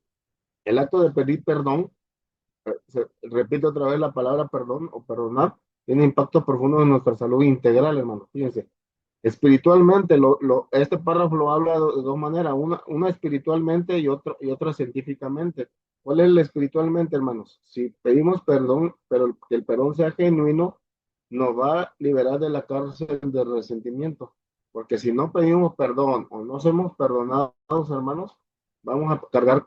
el acto de pedir perdón, repito otra vez la palabra perdón o perdonar, tiene impacto profundo en nuestra salud integral, hermano. Fíjense, espiritualmente, este párrafo lo habla de dos maneras, una espiritualmente y otra científicamente. ¿Cuál es el espiritualmente, hermanos? Si pedimos perdón, pero que el perdón sea genuino, nos va a liberar de la cárcel de resentimiento. Porque si no pedimos perdón o no somos perdonados, hermanos, vamos a cargar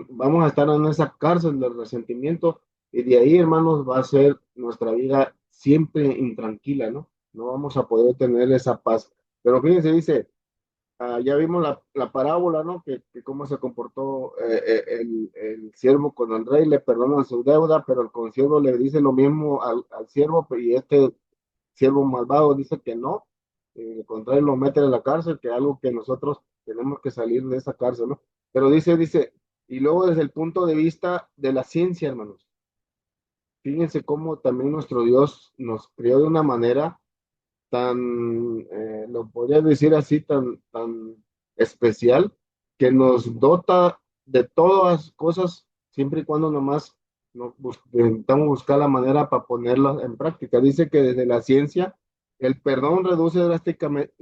vamos a estar en esa cárcel del resentimiento y de ahí, hermanos, va a ser nuestra vida siempre intranquila, ¿no? No vamos a poder tener esa paz. Pero fíjense, dice, ya vimos la parábola, ¿no? Que cómo se comportó el siervo con el rey, le perdonan su deuda, pero el consiervo le dice lo mismo al siervo y este siervo malvado dice que no, al contrario lo mete en la cárcel, que es algo que nosotros tenemos que salir de esa cárcel, ¿no? Pero dice, y luego desde el punto de vista de la ciencia, hermanos, fíjense cómo también nuestro Dios nos crió de una manera tan, lo podría decir así, tan especial, que nos dota de todas las cosas, siempre y cuando nomás intentamos buscar la manera para ponerlas en práctica. Dice que desde la ciencia, el perdón reduce drásticamente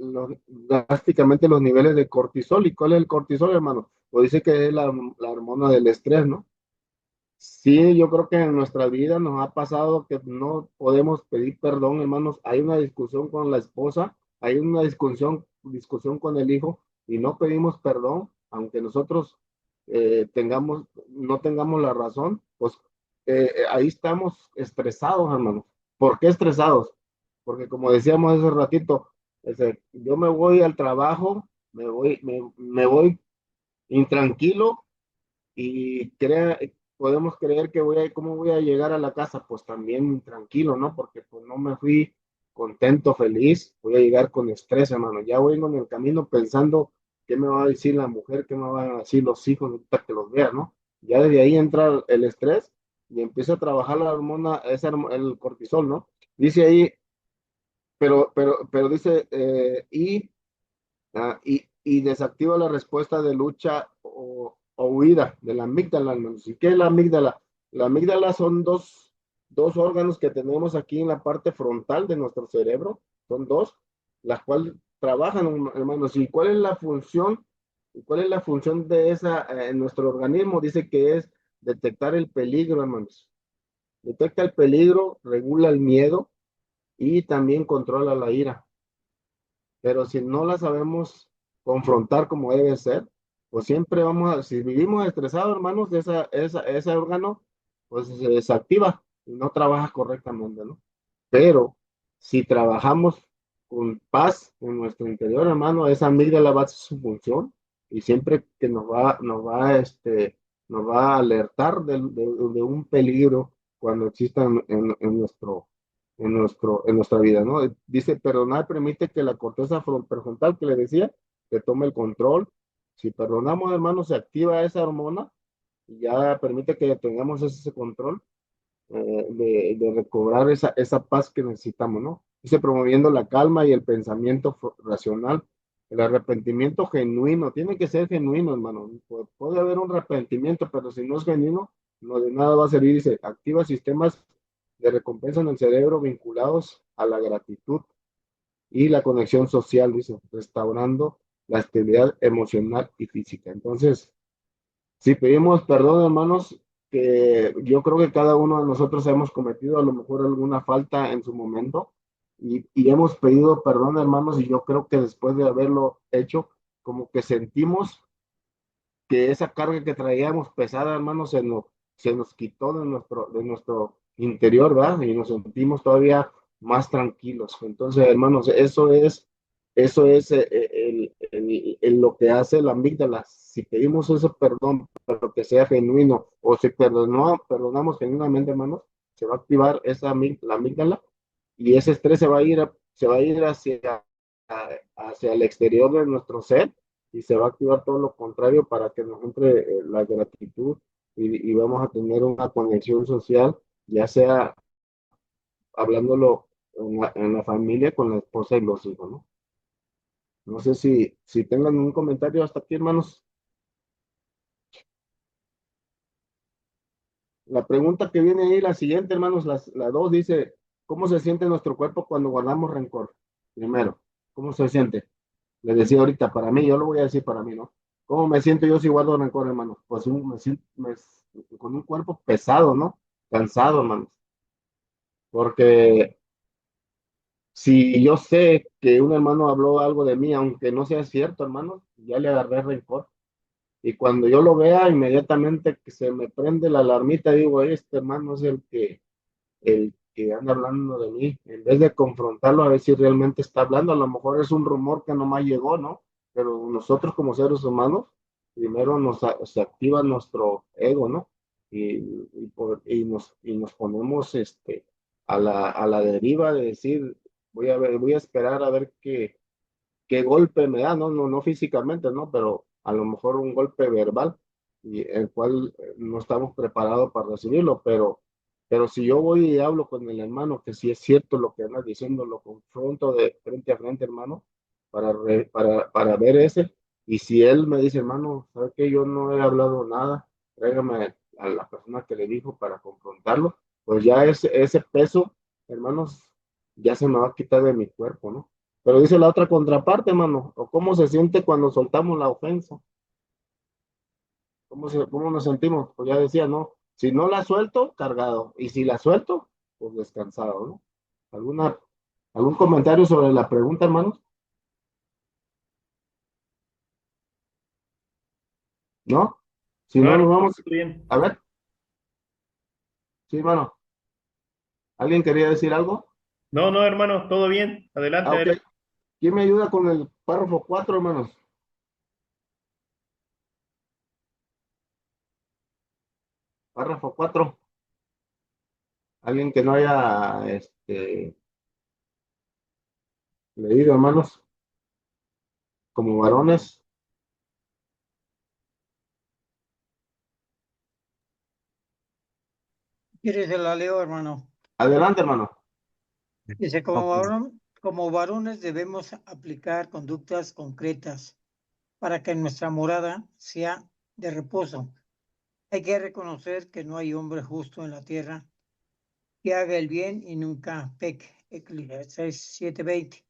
los niveles de cortisol. ¿Y cuál es el cortisol, hermano? Pues dice que es la hormona del estrés, ¿no? Sí, yo creo que en nuestra vida nos ha pasado que no podemos pedir perdón, hermanos. Hay una discusión con la esposa, hay una discusión con el hijo y no pedimos perdón, aunque nosotros no tengamos la razón, pues ahí estamos estresados, hermanos. ¿Por qué estresados? Porque como decíamos hace ratito, yo me voy al trabajo, me voy intranquilo y podemos creer que ¿cómo voy a llegar a la casa? Pues también tranquilo, ¿no? Porque pues no me fui contento, feliz, voy a llegar con estrés, hermano. Ya voy en el camino pensando qué me va a decir la mujer, qué me van a decir los hijos, ahorita que los vea, ¿no? Ya desde ahí entra el estrés y empieza a trabajar la hormona, el cortisol, ¿no? Dice ahí, pero dice, y desactiva la respuesta de lucha o huida de la amígdala, hermanos. ¿Y qué es la amígdala? La amígdala son dos órganos que tenemos aquí en la parte frontal de nuestro cerebro, son dos, las cuales trabajan, hermanos. ¿Y cuál es la función? ¿Y cuál es la función de esa en nuestro organismo? Dice que es detectar el peligro, hermanos. Detecta el peligro, regula el miedo y también controla la ira. Pero si no la sabemos confrontar como debe ser, pues siempre si vivimos estresados, hermanos, ese órgano, pues se desactiva y no trabaja correctamente, ¿no? Pero si trabajamos con paz en nuestro interior, hermano, esa amígdala va a hacer su función y siempre que nos va a alertar de un peligro cuando exista en nuestra vida, ¿no? Dice, perdonar permite que la corteza prefrontal que le decía, que tome el control. Si perdonamos, hermano, se activa esa hormona y ya permite que tengamos ese control de recobrar esa paz que necesitamos, ¿no? Dice, promoviendo la calma y el pensamiento racional. El arrepentimiento genuino, tiene que ser genuino, hermano. Puede haber un arrepentimiento, pero si no es genuino, no de nada va a servir. Dice, activa sistemas de recompensa en el cerebro vinculados a la gratitud y la conexión social, dice, restaurando la estabilidad emocional y física. Entonces, si pedimos perdón, hermanos, que yo creo que cada uno de nosotros hemos cometido a lo mejor alguna falta en su momento y hemos pedido perdón, hermanos, y yo creo que después de haberlo hecho, como que sentimos que esa carga que traíamos pesada, hermanos, se nos quitó de nuestro interior, ¿verdad? Y nos sentimos todavía más tranquilos. Entonces, hermanos, eso es lo que hace la amígdala. Si pedimos ese perdón, pero que sea genuino, o si perdonamos genuinamente, hermanos, se va a activar la amígdala y ese estrés se va a ir hacia el exterior de nuestro ser y se va a activar todo lo contrario para que nos entre la gratitud y vamos a tener una conexión social, ya sea hablándolo en la familia con la esposa y los hijos, ¿no? No sé si tengan un comentario hasta aquí, hermanos. La pregunta que viene ahí, la siguiente, hermanos, la dos dice, ¿cómo se siente nuestro cuerpo cuando guardamos rencor? Primero, ¿cómo se siente? Les decía ahorita, para mí, yo lo voy a decir para mí, ¿no? ¿Cómo me siento yo si guardo rencor, hermanos? Pues me siento con un cuerpo pesado, ¿no? Cansado, hermanos. Porque si yo sé que un hermano habló algo de mí, aunque no sea cierto, hermano, ya le agarré rencor. Y cuando yo lo vea, inmediatamente que se me prende la alarmita, digo, este hermano es el que anda hablando de mí, en vez de confrontarlo a ver si realmente está hablando, a lo mejor es un rumor que nomás llegó, ¿no? Pero nosotros como seres humanos, primero se activa nuestro ego, ¿no? Y nos ponemos a la deriva de decir, voy a esperar a ver qué golpe me da, ¿no? No físicamente, ¿no? Pero a lo mejor un golpe verbal, y el cual no estamos preparados para recibirlo, pero si yo voy y hablo con el hermano, que si es cierto lo que anda diciendo, lo confronto de frente a frente, hermano, para ver ese, y si él me dice, hermano, ¿sabe qué? Yo no he hablado nada, tráigame a la persona que le dijo para confrontarlo, pues ya ese peso, hermanos, ya se me va a quitar de mi cuerpo, ¿no? Pero dice la otra contraparte, hermano, o cómo se siente cuando soltamos la ofensa, cómo nos sentimos, pues ya decía, no, si no la suelto, cargado, y si la suelto, pues descansado, ¿no? ¿Alguna, algún comentario sobre la pregunta, hermanos? ¿No? Si No, no, nos hermano, vamos, muy bien. a ver, sí, hermano, ¿alguien quería decir algo? No, no, hermano, todo bien. Ah, Adelante, ok, adelante. ¿quién me ayuda con el párrafo 4, hermanos? Párrafo 4. Alguien que no haya, leído, hermanos, como varones. ¿Quieres que la leo, hermano? Adelante, hermano. Dice, Ok. como varones debemos aplicar conductas concretas para que nuestra morada sea de reposo. Hay que reconocer que no hay hombre justo en la tierra que haga el bien y nunca peque. Eclesiastés 7:20.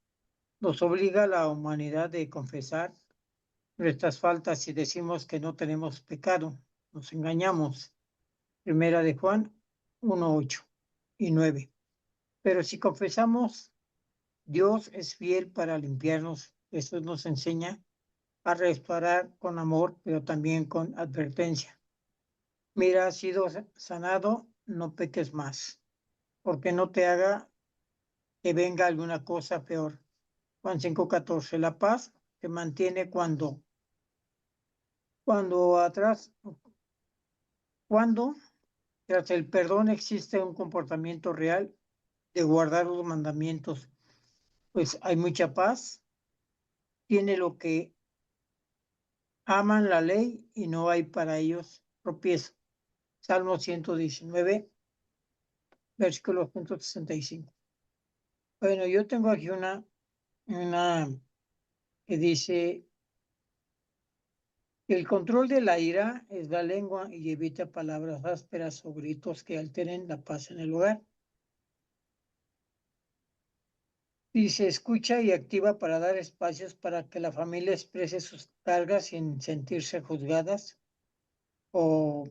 Nos obliga a la humanidad de confesar nuestras faltas y decimos que no tenemos pecado. Nos engañamos. Primera de Juan 1:8 y 9. Pero si confesamos, Dios es fiel para limpiarnos. Jesús nos enseña a restaurar con amor, pero también con advertencia. Mira, has sido sanado, no peques más, porque no te haga que venga alguna cosa peor. Juan 5:14. La paz se mantiene cuando atrás, cuando tras el perdón existe un comportamiento real de guardar los mandamientos, pues hay mucha paz, tiene lo que aman la ley y no hay para ellos tropiezo. Salmo 119, versículo 165. Bueno, yo tengo aquí una que dice, el control de la ira es la lengua y evita palabras ásperas o gritos que alteren la paz en el hogar. Y se escucha y activa para dar espacios para que la familia exprese sus cargas sin sentirse juzgadas o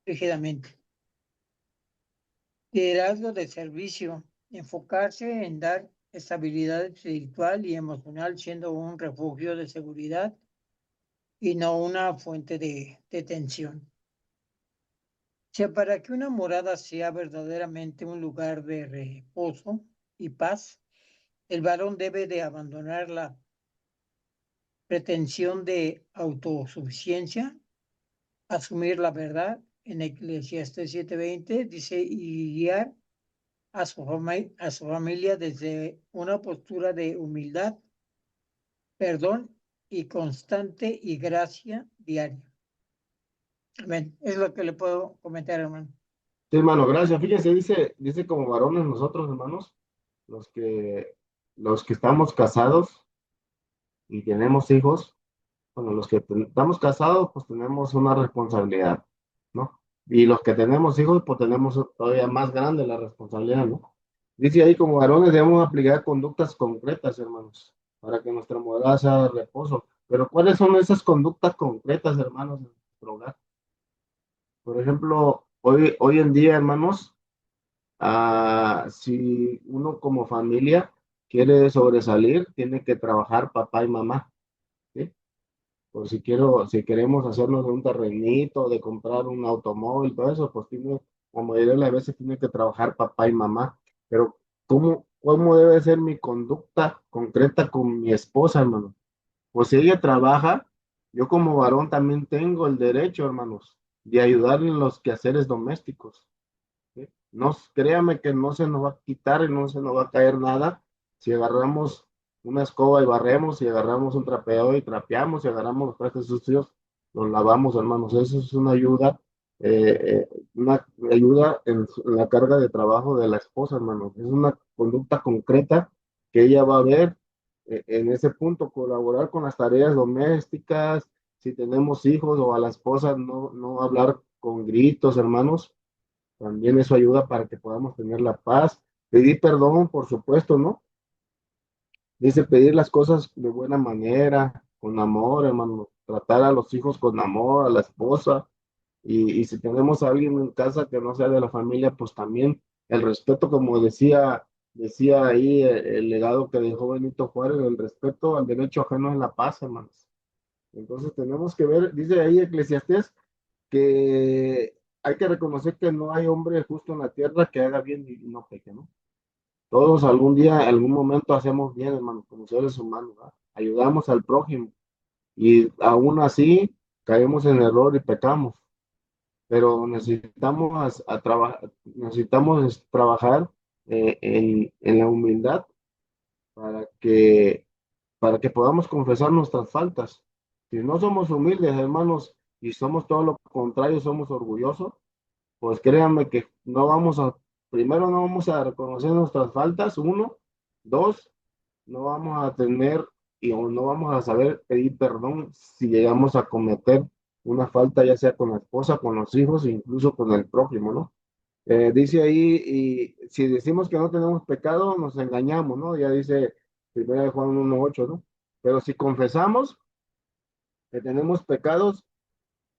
rígidamente. Liderazgo de servicio, enfocarse en dar estabilidad espiritual y emocional, siendo un refugio de seguridad y no una fuente de tensión. O sea, para que una morada sea verdaderamente un lugar de reposo y paz, el varón debe de abandonar la pretensión de autosuficiencia, asumir la verdad. En Eclesiastés 7:20 dice, y guiar a su familia desde una postura de humildad, perdón y constante y gracia diaria. Amén. Es lo que le puedo comentar, hermano. Sí, hermano, gracias. Fíjense, dice como varones nosotros, hermanos, los que, los que estamos casados y tenemos hijos, bueno, los que estamos casados, pues tenemos una responsabilidad, ¿no? Y los que tenemos hijos, pues tenemos todavía más grande la responsabilidad, ¿no? Dice ahí, como varones debemos aplicar conductas concretas, hermanos, para que nuestra morada sea de reposo. Pero ¿cuáles son esas conductas concretas, hermanos, en nuestro hogar? Por ejemplo, hoy en día, hermanos, si uno como familia quiere sobresalir, tiene que trabajar papá y mamá, ¿sí? Por si queremos hacernos de un terrenito, de comprar un automóvil, todo eso, pues tiene, la mayoría de las veces tiene que trabajar papá y mamá. Pero, ¿cómo debe ser mi conducta concreta con mi esposa, hermano? Pues si ella trabaja, yo como varón también tengo el derecho, hermanos, de ayudarle en los quehaceres domésticos. ¿Sí? No, créame que no se nos va a quitar y no se nos va a caer nada si agarramos una escoba y barremos, si agarramos un trapeador y trapeamos, si agarramos los trastes sucios, los lavamos, hermanos. Eso es una ayuda en la carga de trabajo de la esposa, hermanos. Es una conducta concreta que ella va a ver en ese punto, colaborar con las tareas domésticas, si tenemos hijos o a la esposa, no hablar con gritos, hermanos. También eso ayuda para que podamos tener la paz. Pedir perdón, por supuesto, ¿no? Dice pedir las cosas de buena manera, con amor, hermano. Tratar a los hijos con amor, a la esposa. Y si tenemos a alguien en casa que no sea de la familia, pues también el respeto, como decía ahí el legado que dejó Benito Juárez, el respeto al derecho ajeno es la paz, hermanos. Entonces tenemos que ver, dice ahí Eclesiastés, que hay que reconocer que no hay hombre justo en la tierra que haga bien y no peque, ¿no? Todos algún día, algún momento hacemos bien, hermano, como seres humanos, ¿verdad? Ayudamos al prójimo y aún así caemos en error y pecamos, pero necesitamos trabajar en la humildad para para que podamos confesar nuestras faltas. Si no somos humildes, hermanos, y somos todo lo contrario, somos orgullosos, pues créanme que primero no vamos a reconocer nuestras faltas, uno, dos, no vamos a tener o no vamos a saber pedir perdón si llegamos a cometer una falta, ya sea con la esposa, con los hijos, e incluso con el prójimo, ¿no? Dice ahí, y si decimos que no tenemos pecado, nos engañamos, ¿no? Ya dice 1 Juan 1:8, ¿no? Pero si confesamos que tenemos pecados,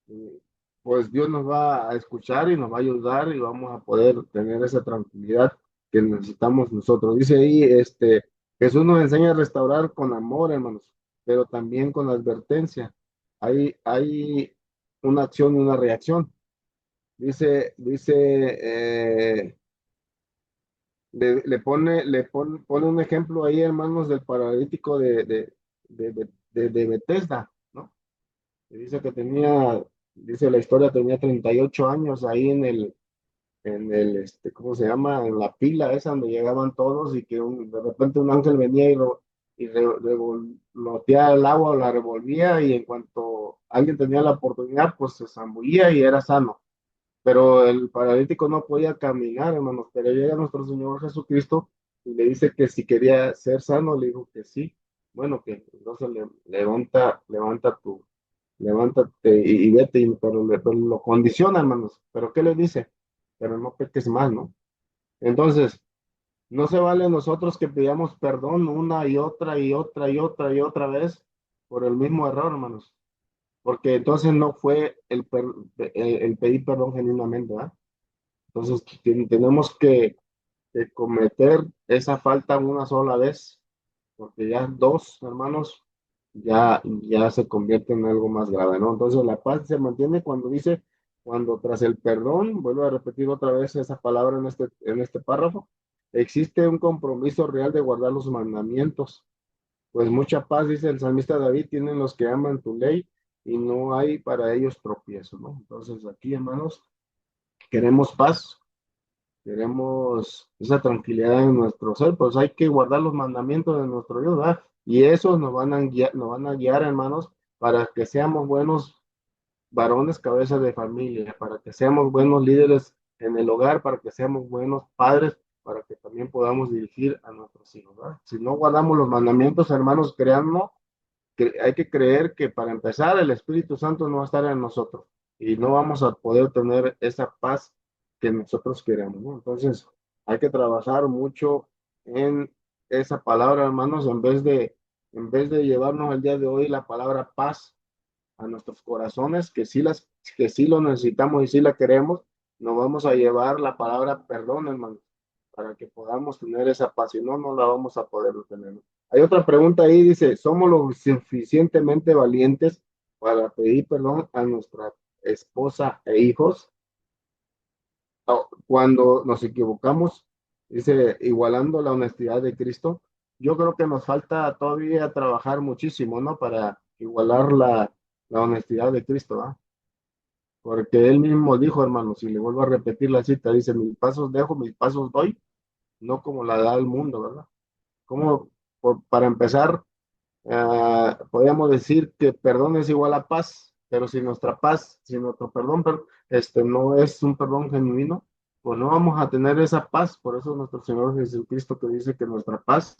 eh, pues Dios nos va a escuchar y nos va a ayudar y vamos a poder tener esa tranquilidad que necesitamos nosotros. Dice ahí, Jesús nos enseña a restaurar con amor, hermanos, pero también con advertencia. Hay una acción y una reacción. Eh, pone un ejemplo ahí, hermanos, del paralítico de Bethesda, ¿no? Y dice que dice la historia, tenía 38 años ahí ¿cómo se llama? En la pila esa donde llegaban todos y que de repente un ángel venía revoloteaba el agua, la revolvía y en cuanto alguien tenía la oportunidad, pues se zambullía y era sano. Pero el paralítico no podía caminar, hermanos, pero llega nuestro Señor Jesucristo y le dice que si quería ser sano, le dijo que sí. Bueno, que entonces levántate y vete, pero lo condiciona, hermanos. ¿Pero qué le dice? Pero no peques más, ¿no? Entonces, no se vale nosotros que pidamos perdón una y otra y otra y otra y otra vez por el mismo error, hermanos, porque entonces no fue el pedir perdón genuinamente, ¿verdad? Entonces, tenemos que cometer esa falta una sola vez, porque ya dos, hermanos, ya se convierte en algo más grave, ¿no? Entonces, la paz se mantiene cuando tras el perdón, vuelvo a repetir otra vez esa palabra en este párrafo, existe un compromiso real de guardar los mandamientos. Pues mucha paz, dice el salmista David, tienen los que aman tu ley y no hay para ellos tropiezo, ¿no? Entonces, aquí, hermanos, queremos paz, queremos esa tranquilidad en nuestro ser, pues hay que guardar los mandamientos de nuestro Dios, ¿verdad? Y esos nos van a guiar, hermanos, para que seamos buenos varones cabezas de familia, para que seamos buenos líderes en el hogar, para que seamos buenos padres, para que también podamos dirigir a nuestros hijos, ¿verdad? Si no guardamos los mandamientos, hermanos, créanme, que hay que creer que para empezar el Espíritu Santo no va a estar en nosotros y no vamos a poder tener esa paz que nosotros queremos, ¿no? Entonces, hay que trabajar mucho en esa palabra, hermanos, en vez de llevarnos el día de hoy la palabra paz a nuestros corazones, que sí lo necesitamos y sí la queremos, nos vamos a llevar la palabra perdón, hermano, para que podamos tener esa paz, si no, no la vamos a poder tener. Hay otra pregunta ahí, dice, ¿somos lo suficientemente valientes para pedir perdón a nuestra esposa e hijos cuando nos equivocamos? Dice, igualando la honestidad de Cristo. Yo creo que nos falta todavía trabajar muchísimo, ¿no? Para igualar la honestidad de Cristo, ¿ah? Porque él mismo dijo, hermanos, y le vuelvo a repetir la cita, dice, mis pasos dejo, mis pasos doy, no como la da el mundo, ¿verdad? Como para empezar, podríamos decir que perdón es igual a paz, pero si nuestra paz, si nuestro perdón no es un perdón genuino, pues no vamos a tener esa paz. Por eso nuestro Señor Jesucristo que dice que nuestra paz,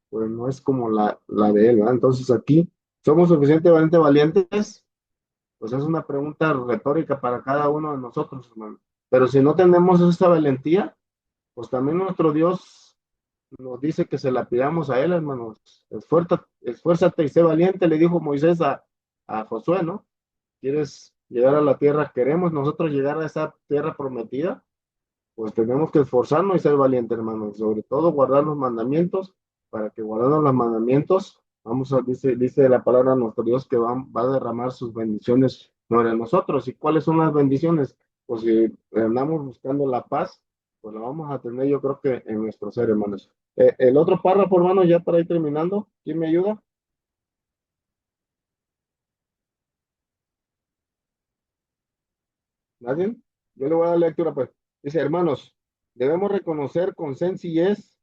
pues no es como la de Él, ¿verdad? Entonces aquí, ¿somos suficientemente valientes? Pues es una pregunta retórica para cada uno de nosotros, hermano. Pero si no tenemos esa valentía, pues también nuestro Dios nos dice que se la pidamos a Él, hermanos. Esfuérzate y sé valiente, le dijo Moisés a Josué, ¿no? ¿Quieres llegar a la tierra? ¿Queremos nosotros llegar a esa tierra prometida? Pues tenemos que esforzarnos y ser valientes, hermanos. Sobre todo guardar los mandamientos, para que guardando los mandamientos, dice la palabra de nuestro Dios que va a derramar sus bendiciones sobre nosotros. ¿Y cuáles son las bendiciones? Pues si andamos buscando la paz, pues la vamos a tener yo creo que en nuestro ser, hermanos. El otro párrafo, hermano, ya para ir terminando, ¿quién me ayuda? ¿Nadie? Yo le voy a dar lectura, pues. Dice, hermanos, debemos reconocer con sencillez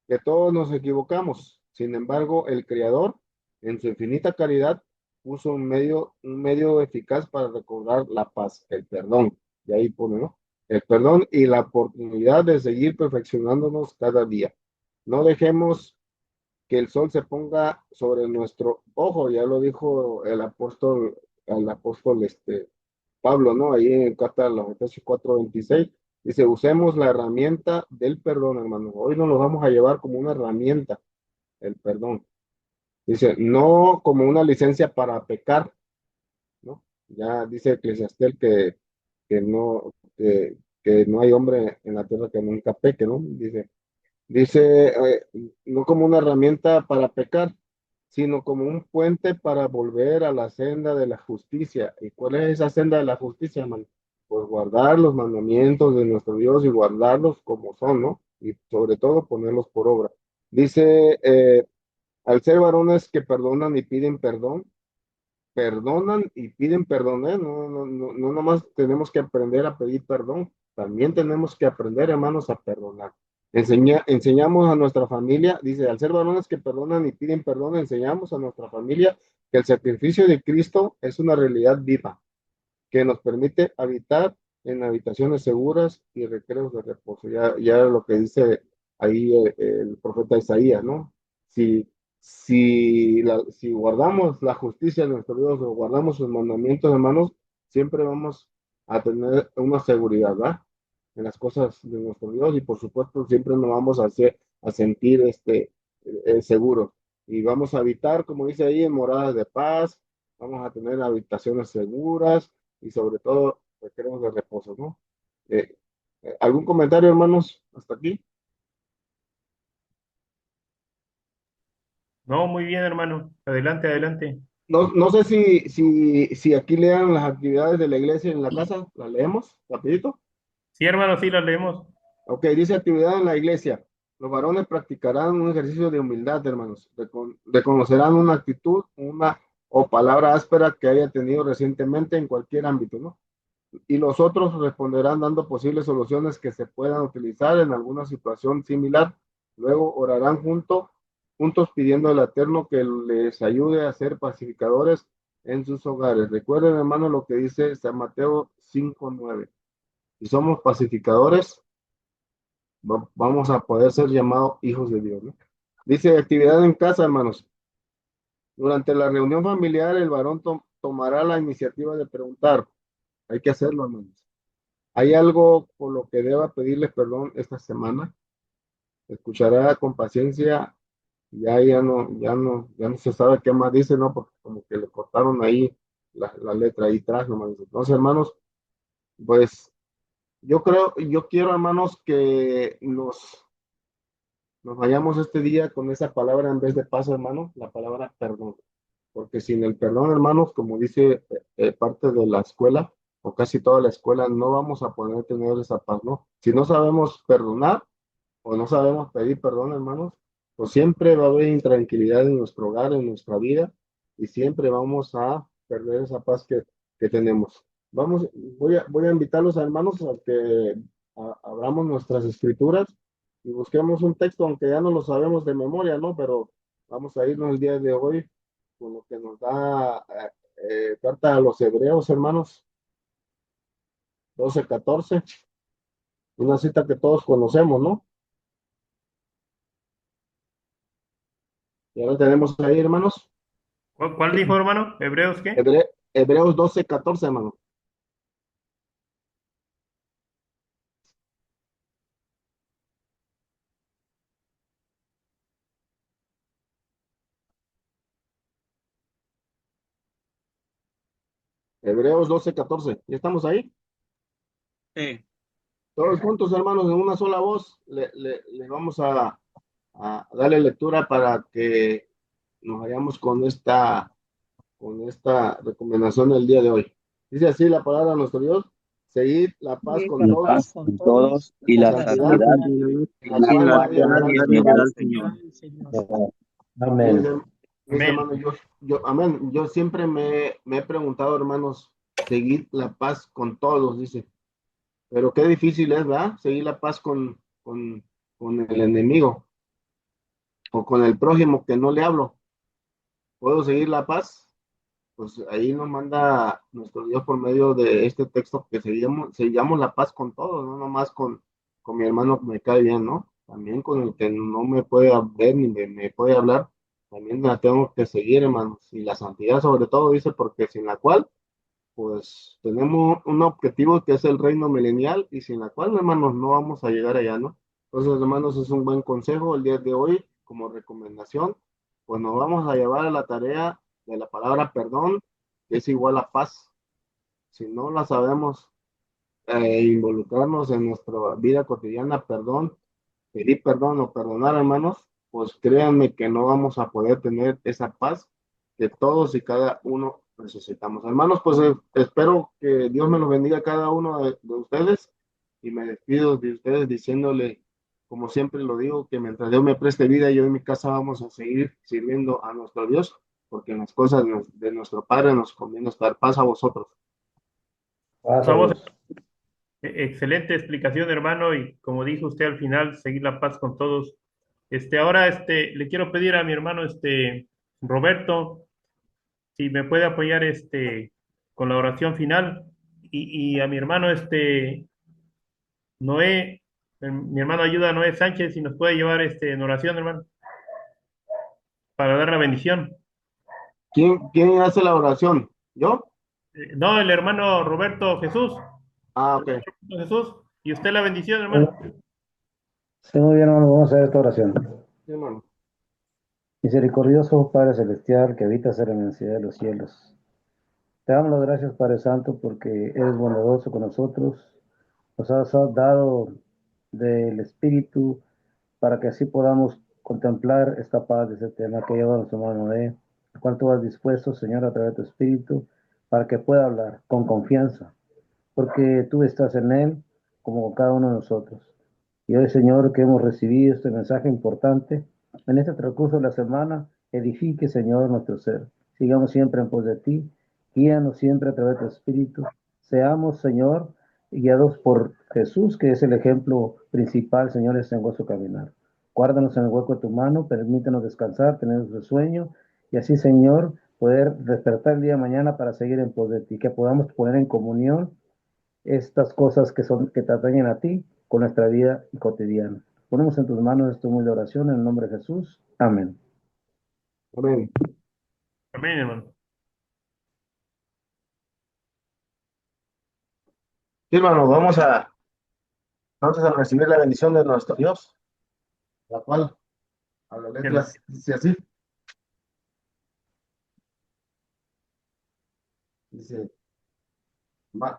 que todos nos equivocamos. Sin embargo, el Creador, en su infinita caridad, puso un medio eficaz para recobrar la paz, el perdón. Y ahí pone, ¿no? El perdón y la oportunidad de seguir perfeccionándonos cada día. No dejemos que el sol se ponga sobre nuestro ojo, ya lo dijo el apóstol Pablo, ¿no? Ahí en carta a los Efesios 4:26, dice, usemos la herramienta del perdón, hermano. Hoy nos lo vamos a llevar como una herramienta, el perdón. Dice, no como una licencia para pecar, ¿no? Ya dice Eclesiastés que no hay hombre en la tierra que nunca peque, ¿no? Dice, no como una herramienta para pecar, sino como un puente para volver a la senda de la justicia. ¿Y cuál es esa senda de la justicia, hermano? Pues guardar los mandamientos de nuestro Dios y guardarlos como son, ¿no? Y sobre todo ponerlos por obra. Dice, al ser varones que perdonan y piden perdón, perdonan y piden perdón, ¿eh? No nomás tenemos que aprender a pedir perdón, también tenemos que aprender, hermanos, a perdonar. Enseñamos a nuestra familia, dice, al ser varones que perdonan y piden perdón, enseñamos a nuestra familia que el sacrificio de Cristo es una realidad viva, que nos permite habitar en habitaciones seguras y recreos de reposo. Ya lo que dice ahí el profeta Isaías, ¿no? Si, si guardamos la justicia de nuestro Dios o guardamos sus mandamientos, hermanos, siempre vamos a tener una seguridad, ¿verdad? En las cosas de nuestro Dios y por supuesto siempre nos vamos a sentir seguros y vamos a habitar, como dice ahí, en moradas de paz, vamos a tener habitaciones seguras y sobre todo requeremos de reposo, ¿no? Eh, ¿Algún comentario, hermanos, hasta aquí? No, muy bien, hermano. Adelante, adelante. No sé si aquí lean las actividades de la iglesia en la casa, ¿las leemos rapidito? Sí, hermano, sí, las leemos. Ok, dice actividad en la iglesia. Los varones practicarán un ejercicio de humildad, hermanos. Reconocerán una actitud, una o palabra áspera que haya tenido recientemente en cualquier ámbito, ¿no? y los otros responderán dando posibles soluciones que se puedan utilizar en alguna situación similar. Luego orarán juntos pidiendo al Eterno que les ayude a ser pacificadores en sus hogares. Recuerden, hermano, lo que dice San Mateo 5:9. Si somos pacificadores, vamos a poder ser llamados hijos de Dios, ¿no? Dice actividad en casa, hermanos. Durante la reunión familiar, el varón tomará la iniciativa de preguntar. Hay que hacerlo, hermanos. ¿Hay algo por lo que deba pedirle perdón esta semana? Escuchará con paciencia. Ya no se sabe qué más dice, ¿no? Porque como que le cortaron ahí la letra ahí atrás, nomás. Entonces, hermanos, pues yo quiero, hermanos, que nos vayamos este día con esa palabra en vez de paso, hermano, la palabra perdón. Porque sin el perdón, hermanos, como dice parte de la escuela, o casi toda la escuela, no vamos a poder tener esa paz, ¿no? Si no sabemos perdonar o no sabemos pedir perdón, hermanos, pues siempre va a haber intranquilidad en nuestro hogar, en nuestra vida, y siempre vamos a perder esa paz que tenemos. Voy a invitarlos, hermanos, a que abramos nuestras escrituras y busquemos un texto, aunque ya no lo sabemos de memoria, ¿no? Pero vamos a irnos el día de hoy con lo que nos da carta a los Hebreos, hermanos, 12:14, una cita que todos conocemos, ¿no? Ya la tenemos ahí, hermanos. ¿Cuál dijo, hermano? ¿Hebreos qué? Hebreos 12:14, hermano. Hebreos 12:14. ¿Ya estamos ahí? Sí. Todos juntos, hermanos, en una sola voz, le vamos a darle lectura para que nos vayamos con esta recomendación del día de hoy. Dice así la palabra de nuestro Dios: seguid la paz Y con la La todos paz paz con con todos todos y y la la y la santidad, santidad, santidad, la la cual cual nadie verá al nadie Señor. verá al Señor Señor. y Señor. Dice, Amén. hermano, Amén. amén. Yo siempre me he preguntado, hermanos, seguir la paz con todos, dice. Pero qué difícil es, ¿verdad? Seguir la paz con el enemigo o con el prójimo que no le hablo. ¿Puedo seguir la paz? Pues ahí nos manda nuestro Dios por medio de este texto que seguimos la paz con todos, no nomás con mi hermano que me cae bien, ¿no? También con el que no me puede ver ni me puede hablar, también la tengo que seguir, hermanos. Y la santidad sobre todo, dice, porque sin la cual pues tenemos un objetivo que es el reino milenial y sin la cual, hermanos, no vamos a llegar allá, ¿no? Entonces, hermanos, es un buen consejo el día de hoy como recomendación, pues nos vamos a llevar a la tarea de la palabra perdón, que es igual a paz. Si no la sabemos involucrarnos en nuestra vida cotidiana, pedir perdón o perdonar, hermanos, pues créanme que no vamos a poder tener esa paz que todos y cada uno necesitamos. Hermanos, pues espero que Dios me los bendiga a cada uno de ustedes y me despido de ustedes diciéndole, como siempre lo digo, que mientras Dios me preste vida, yo en mi casa vamos a seguir sirviendo a nuestro Dios, porque en las cosas de nuestro Padre nos conviene estar. Paz a vosotros. Paz a Vamos, vos. excelente explicación, hermano, y como dijo usted al final, seguir la paz con todos. Ahora, le quiero pedir a mi hermano, Roberto, si me puede apoyar, con la oración final, y a mi hermano, Noé, mi hermano ayuda a Noé Sánchez, si nos puede llevar, en oración, hermano, para dar la bendición. ¿Quién hace la oración? ¿Yo? No, el hermano Roberto Jesús. Ah, El ok. hermano Roberto Jesús. Y usted la bendición, Sí, hermano. sí, muy bien, hermano, vamos a hacer esta oración. Sí, hermano. Misericordioso Padre Celestial, que habitas en la inmensidad de los cielos. Te damos las gracias, Padre Santo, porque eres bondadoso con nosotros. Nos has dado del Espíritu para que así podamos contemplar esta paz de este tema que lleva nuestro hermano Noé, el cual tú has dispuesto, Señor, a través de tu Espíritu, para que pueda hablar con confianza, porque tú estás en él como con cada uno de nosotros. Y hoy, Señor, que hemos recibido este mensaje importante, en este transcurso de la semana, edifique, Señor, nuestro ser. Sigamos siempre en pos de ti, guíanos siempre a través de tu Espíritu, Seamos, Señor, guiados por Jesús, que es el ejemplo principal, Señor, en vuestro caminar. Guárdanos en el hueco de tu mano, permítenos descansar, tener nuestro sueño, y así, Señor, poder despertar el día de mañana para seguir en pos de ti, que podamos poner en comunión estas cosas que te atañen a ti con nuestra vida cotidiana. Ponemos en tus manos esta humilde oración en el nombre de Jesús. Amén. Amén. Amén, hermano. Sí, hermano, vamos a recibir la bendición de nuestro Dios, la cual a la letra dice así. Dice,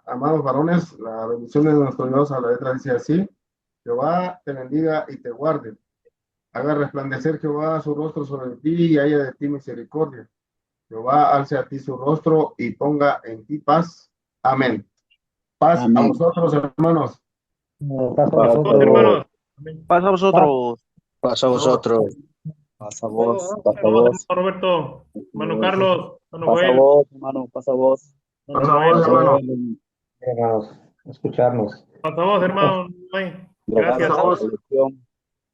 amados varones, la bendición de nuestro Dios a la letra dice así. Jehová te bendiga y te guarde. Haga resplandecer Jehová su rostro sobre ti y haya de ti misericordia. Jehová alce a ti su rostro y ponga en ti paz. Amén. Paz a Amén. vosotros, hermanos. Paz a A todos, vosotros. hermanos. Amén. Pasa a vosotros. Paz a vosotros. Pasa vos, Pasa a vos, hermano Roberto. Hermano Carlos. Hermano pasa Joel. vos, hermano, pasa vos. Hermano Pasa a vos, Noel. hermano. Hermanos, escucharnos. Pasa a vos, hermano Noel. Gracias Gracias. Pasa a vos. por la lección.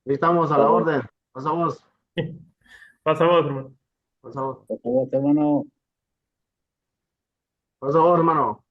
Estamos a la orden. Pasa a vos. Pasa a vos, hermano. Pasa a vos. Pasa vos, hermano. Pasa a vos, hermano.